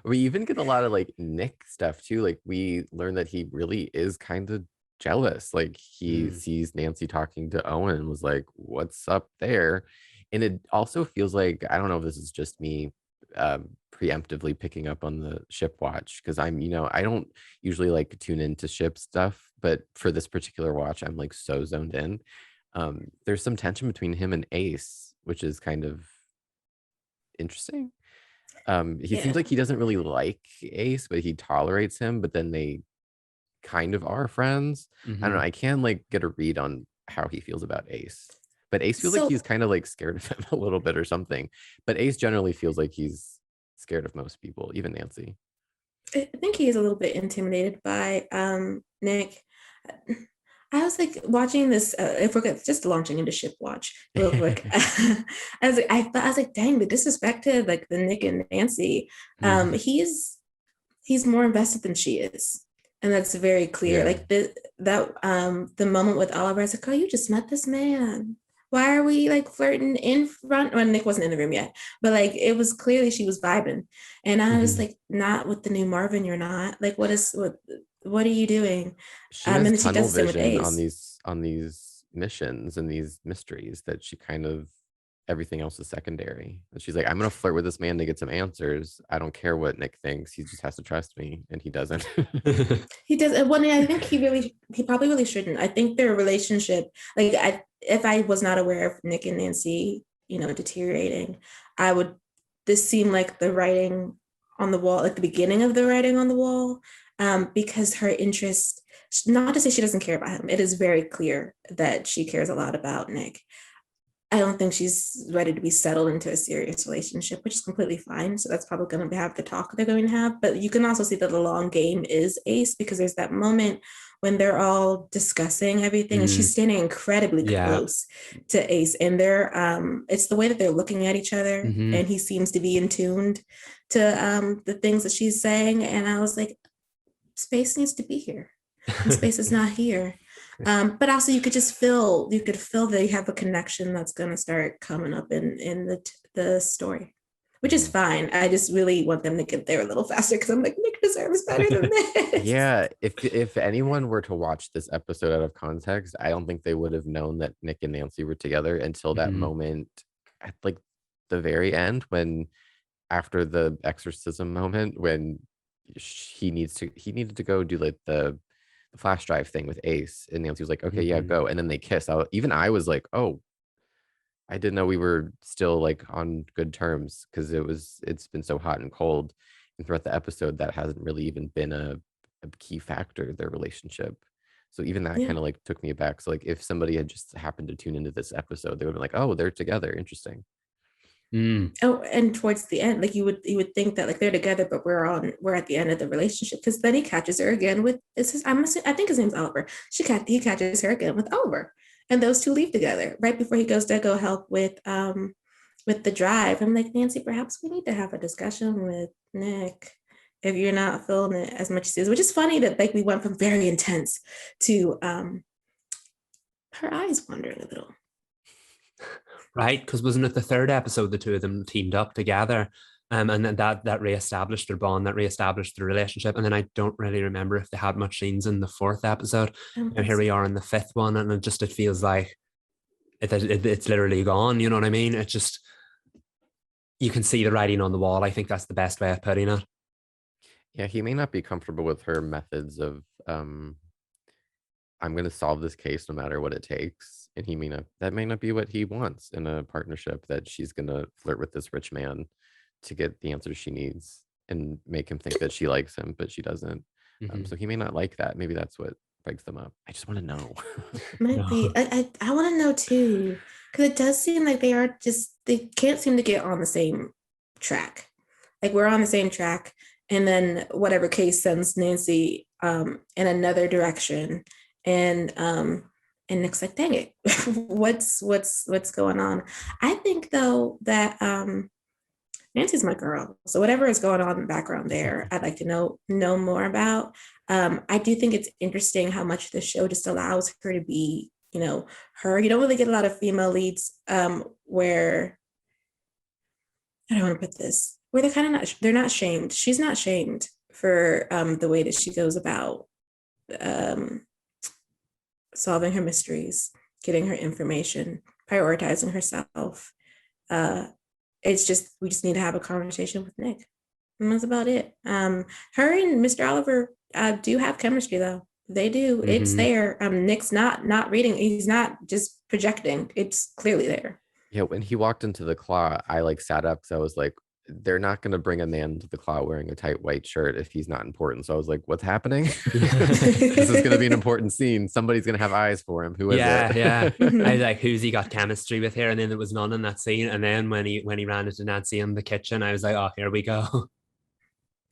We even get a lot of like Nick stuff too. Like we learn that he really is kind of jealous. Like he sees Nancy talking to Owen and was like, "What's up there?" And it also feels like, I don't know if this is just me preemptively picking up on the ship watch, because I don't usually like tune into ship stuff, but for this particular watch, I'm like so zoned in. There's some tension between him and Ace, which is kind of interesting. He seems like he doesn't really like Ace, but he tolerates him, but then they kind of are friends. I don't know. I can like get a read on how he feels about Ace. But Ace feels like he's kind of like scared of him a little bit or something. But Ace generally feels like he's scared of most people, even Nancy. I think he is a little bit intimidated by Nick. I was like watching this, if we're just launching into ship watch real quick. I was like, dang, the disrespect to like the Nick and Nancy. He's more invested than she is. And that's very clear. Like the moment with Oliver, I was like, oh, you just met this man. Why are we like flirting in front? Well, Nick wasn't in the room yet, but like it was clearly she was vibing. And I was like, not with the new Marvin, you're not. Like, what are you doing? She has and tunnel vision on these missions and these mysteries that she kind of everything else is secondary. And she's like, I'm gonna flirt with this man to get some answers. I don't care what Nick thinks. He just has to trust me, and he doesn't. He does. And one thing I think he probably really shouldn't. I think their relationship, like if I was not aware of Nick and Nancy, deteriorating, this seemed like the writing on the wall, like the beginning of the writing on the wall, because her interest, not to say she doesn't care about him, it is very clear that she cares a lot about Nick. I don't think she's ready to be settled into a serious relationship, which is completely fine. So that's probably going to have the talk they're going to have. But you can also see that the long game is Ace, because there's that moment when they're all discussing everything and she's standing incredibly close to Ace, and it's the way that they're looking at each other, and he seems to be in tune to the things that she's saying. And I was like, space needs to be here, and space is not here. But also you could feel that you have a connection that's going to start coming up in the story, which is fine. I just really want them to get there a little faster, because I'm like, Nick deserves better than this. Yeah, if anyone were to watch this episode out of context, I don't think they would have known that Nick and Nancy were together until that moment at like the very end, when after the exorcism moment, when he needed to go do like the flash drive thing with Ace, and Nancy was like, okay, yeah, go. And then they kiss. I was like, oh, I didn't know we were still like on good terms, because it's been so hot and cold, and throughout the episode that hasn't really even been a key factor, their relationship. So even that kind of like took me aback. So like if somebody had just happened to tune into this episode, they would have been like, oh, they're together, interesting. Oh, and towards the end, like you would think that like they're together, but we're at the end of the relationship, because then he catches her again with I think his name's Oliver. He catches her again with Oliver, and those two leave together right before he goes to go help with the drive. I'm like, Nancy, perhaps we need to have a discussion with Nick if you're not feeling it as much as he is. Which is funny that like we went from very intense to her eyes wandering a little. Right, because wasn't it the third episode the two of them teamed up together, and then that reestablished their bond, that reestablished their relationship, and then I don't really remember if they had much scenes in the fourth episode. And here we are in the fifth one, and it feels like it's literally gone. You know what I mean? It's just, you can see the writing on the wall. I think that's the best way of putting it. Yeah, he may not be comfortable with her methods of I'm going to solve this case no matter what it takes. And that may not be what he wants in a partnership, that she's going to flirt with this rich man to get the answers she needs and make him think that she likes him, but she doesn't. So he may not like that. Maybe that's what breaks them up. I just want to know. Might be. I want to know too, because it does seem like they can't seem to get on the same track. Like we're on the same track, and then whatever case sends Nancy in another direction, and Nick's like, dang it, what's going on? I think though that Nancy's my girl. So whatever is going on in the background there, I'd like to know more about. I do think it's interesting how much the show just allows her to be, her. You don't really get a lot of female leads where, I don't want to put this, where they're not shamed. She's not shamed for the way that she goes about solving her mysteries, getting her information, prioritizing herself. It's just, we just need to have a conversation with Nick. And that's about it. Her and Mr. Oliver do have chemistry though. They do. It's there. Nick's not reading. He's not just projecting. It's clearly there. Yeah, when he walked into the claw, I like sat up because I was like, they're not going to bring a man to the claw wearing a tight white shirt if he's not important. So I was like, what's happening? This is going to be an important scene. Somebody's going to have eyes for him. Who is it? Yeah. I was like, who's he got chemistry with here? And then there was none in that scene. And then when he ran into Nancy in the kitchen, I was like, oh, here we go.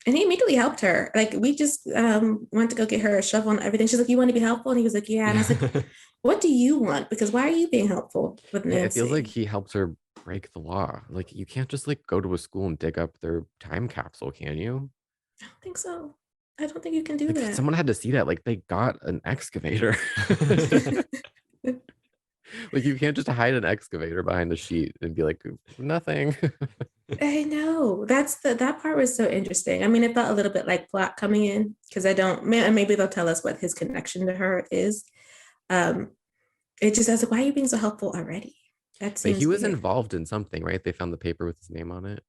And he immediately helped her. Like, we just went to go get her a shovel and everything. She's like, you want to be helpful? And he was like, yeah. And I was like, what do you want? Because why are you being helpful with Nancy? Yeah, it feels like he helps her break the law. Like, you can't just like go to a school and dig up their time capsule, can you? I don't think so. I don't think you can do like, that. Someone had to see that. Like, they got an excavator. Like, you can't just hide an excavator behind the sheet and be like, nothing. I know. That part was so interesting. I mean, it felt a little bit like plot coming in, because maybe they'll tell us what his connection to her is. It just, I was like, why are you being so helpful already? That But seems he was weird. involved in something, right? They found the paper with his name on it.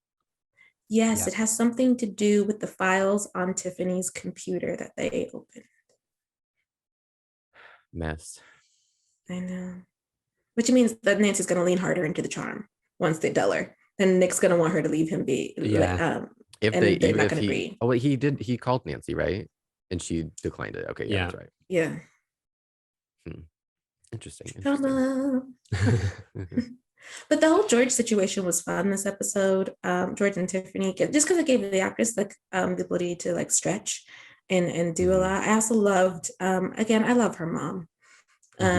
Yes, Yeah. it has something to do with the files on Tiffany's computer that they opened. Mess. I know. Which means that Nancy's going to lean harder into the charm once they dull her. Then Nick's going to want her to leave him be. Yeah. If and they they're even not if going to he agree. oh wait, he called Nancy, right? And she declined it. Okay, yeah, Yeah. that's right. Yeah. Interesting. Drama. But the whole George situation was fun this episode. George and Tiffany, just because it gave the actress like the ability to like stretch and do a lot. I also loved again, I love her mom.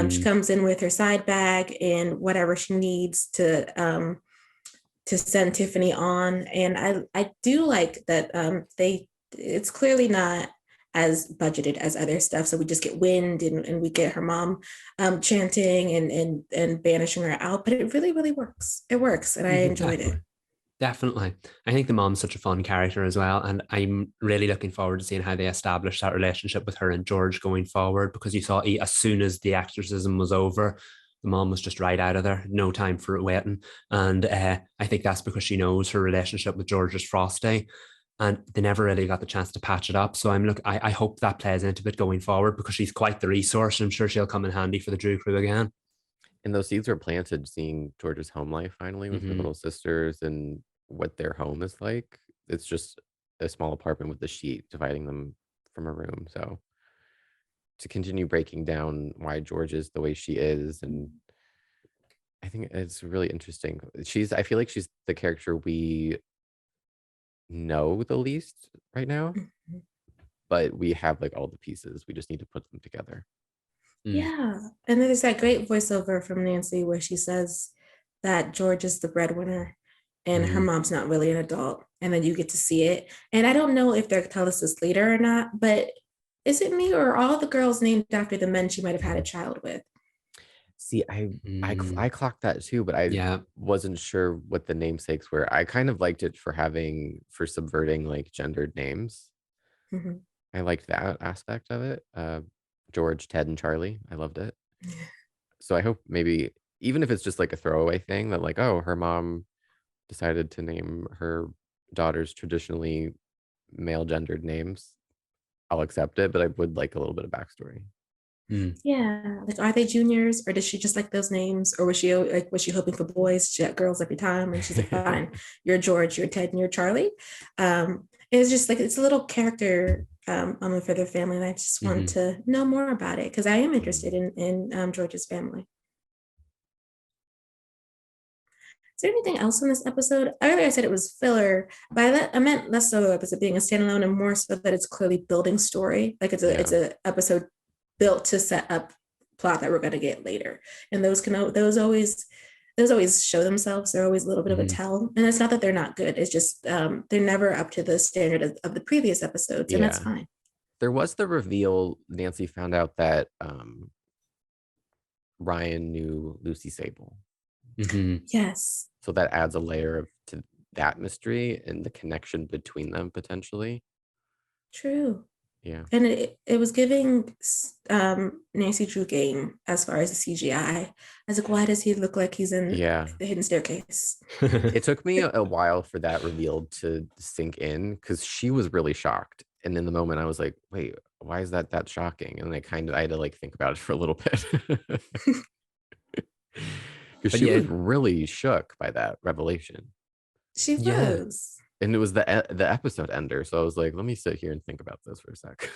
She comes in with her side bag and whatever she needs to send Tiffany on. And I do like that it's clearly not as budgeted as other stuff. So we just get wind and we get her mom chanting and banishing her out. But it really, really works. It works. And I enjoyed it. Definitely. I think the mom's such a fun character as well. And I'm really looking forward to seeing how they establish that relationship with her and George going forward, because you saw as soon as the exorcism was over, the mom was just right out of there, no time for it waiting. And I think that's because she knows her relationship with George is frosty, and they never really got the chance to patch it up. So I hope that plays into it going forward, because she's quite the resource. I'm sure she'll come in handy for the Drew crew again. And those seeds were planted, seeing George's home life finally with her little sisters and what their home is like. It's just a small apartment with a sheet dividing them from a room. So to continue breaking down why George is the way she is, and I think it's really interesting. I feel like she's the character we know the least right now, but we have like all the pieces. We just need to put them together. Yeah. And then there's that great voiceover from Nancy where she says that George is the breadwinner and her mom's not really an adult. And then you get to see it. And I don't know if they'll tell us this later or not, but is it me or are all the girls named after the men she might have had a child with? See, I clocked that too, but I wasn't sure what the namesakes were. I kind of liked it for subverting like gendered names. I liked that aspect of it. George, Ted, and Charlie. I loved it. So I hope maybe, even if it's just like a throwaway thing, that like, oh, her mom decided to name her daughters traditionally male gendered names, I'll accept it, but I would like a little bit of backstory. Yeah, like are they juniors, or does she just like those names, or was she hoping for boys? She had girls every time, and she's like, fine, you're George, you're Ted, and you're Charlie. It's just like it's a little character for their family, and I just want to know more about it because I am interested in George's family. Is there anything else in this episode? Earlier I said it was filler. By that I meant less so as it being a standalone and more so that it's clearly building story. Like it's a episode built to set up plot that we're going to get later. And those always show themselves. They're always a little bit of a tell. And it's not that they're not good. It's just they're never up to the standard of the previous episodes, and that's fine. There was the reveal. Nancy found out that Ryan knew Lucy Sable. Yes. So that adds a layer to that mystery and the connection between them potentially. True. Yeah. And it was giving Nancy Drew game as far as the CGI. I was like, why does he look like he's in the hidden staircase? It took me a while for that reveal to sink in because she was really shocked. And in the moment I was like, wait, why is that shocking? And I had to like think about it for a little bit. Because she was really shook by that revelation. She was. And it was the episode ender. So I was like, let me sit here and think about this for a sec.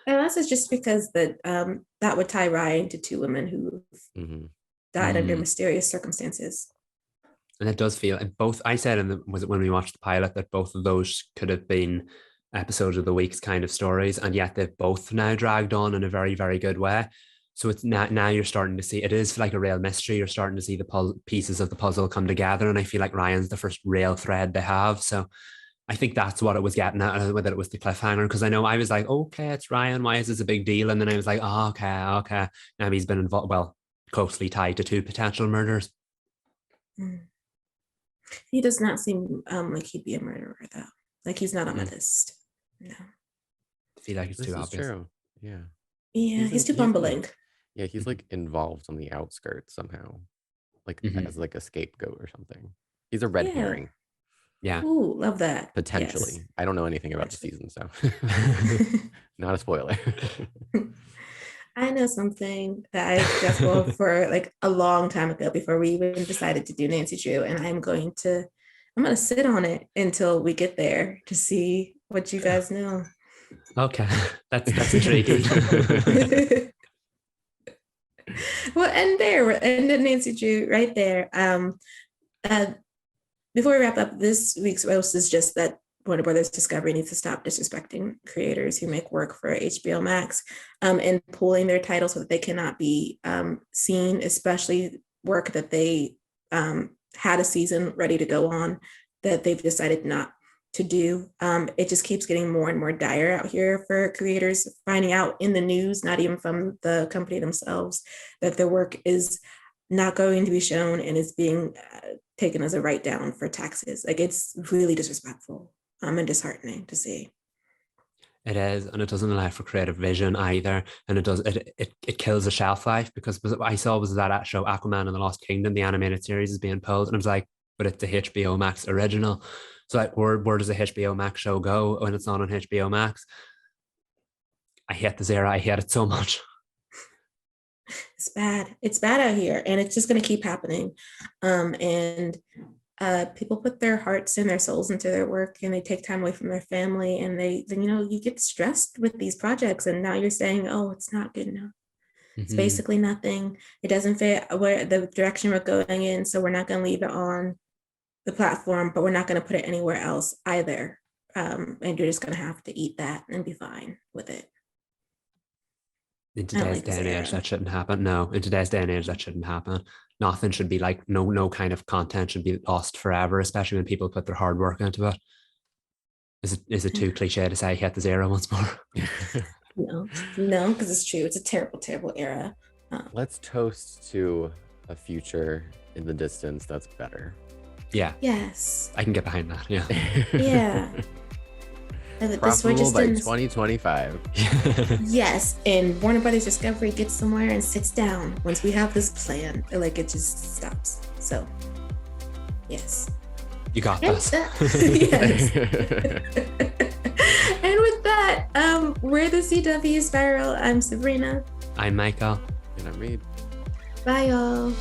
Unless it's just because that would tie Ryan to two women who died under mysterious circumstances. And it does feel, and both, I said when we watched the pilot that both of those could have been episode of the week's kind of stories, and yet they've both now dragged on in a very, very good way. So it's now you're starting to see, it is like a real mystery. You're starting to see the pieces of the puzzle come together. And I feel like Ryan's the first real thread they have. So I think that's what it was getting at, whether it was the cliffhanger. Because I know I was like, okay, it's Ryan. Why is this a big deal? And then I was like, oh, okay. Now he's been involved, well, closely tied to two potential murders. He does not seem like he'd be a murderer, though. Like he's not on my list. No. I feel like it's too obvious. True. Yeah. Yeah, he's too bumbling. Yeah, he's like involved on the outskirts somehow. like Mhm. as like a scapegoat or something. He's a red Yeah. herring, Yeah. Ooh, love that. potentially. I don't know anything about the season, so Yes. not a spoiler. I know something that I just for like a long time ago before we even decided to do Nancy Drew, and I'm going to sit on it until we get there to see what you guys know. Okay. That's intriguing. Well, and there we're ending Nancy Drew right there. Before we wrap up, this week's roast is just that Warner Brothers Discovery needs to stop disrespecting creators who make work for HBO Max, and pulling their titles so that they cannot be seen, especially work that they had a season ready to go on that they've decided not to do. It just keeps getting more and more dire out here for creators, finding out in the news, not even from the company themselves, that their work is not going to be shown and is being taken as a write down for taxes. Like, it's really disrespectful and disheartening to see. It is, and it doesn't allow for creative vision either, and it kills the shelf life, because what I saw was that show Aquaman and the Lost Kingdom, the animated series, is being pulled, and I was like, but it's the HBO Max original. So like, where does the HBO Max show go when it's not on HBO Max? I hate this era. I hate it so much. It's bad. It's bad out here, and it's just going to keep happening. And people put their hearts and their souls into their work, and they take time away from their family, and you get stressed with these projects, and now you're saying, oh, it's not good enough. It's basically nothing. It doesn't fit where the direction we're going in, so we're not going to leave it on the platform, but we're not going to put it anywhere else either. And you're just going to have to eat that and be fine with it. In today's day and age, that shouldn't happen. No, in today's day and age, that shouldn't happen. Nothing should be like, no kind of content should be lost forever, especially when people put their hard work into it. Is it too cliche to say hit the zero once more? No, because it's true. It's a terrible, terrible era. Let's toast to a future in the distance that's better. Yeah. Yes. I can get behind that. Yeah. Yeah. Profitable by 2025. Yes, and Warner Brothers Discovery gets somewhere and sits down once we have this plan. Like, it just stops. So, yes. You got this. Yes. And with that, we're the CW Spiral. I'm Sabrina. I'm Michael. And I'm Reed. Bye, y'all.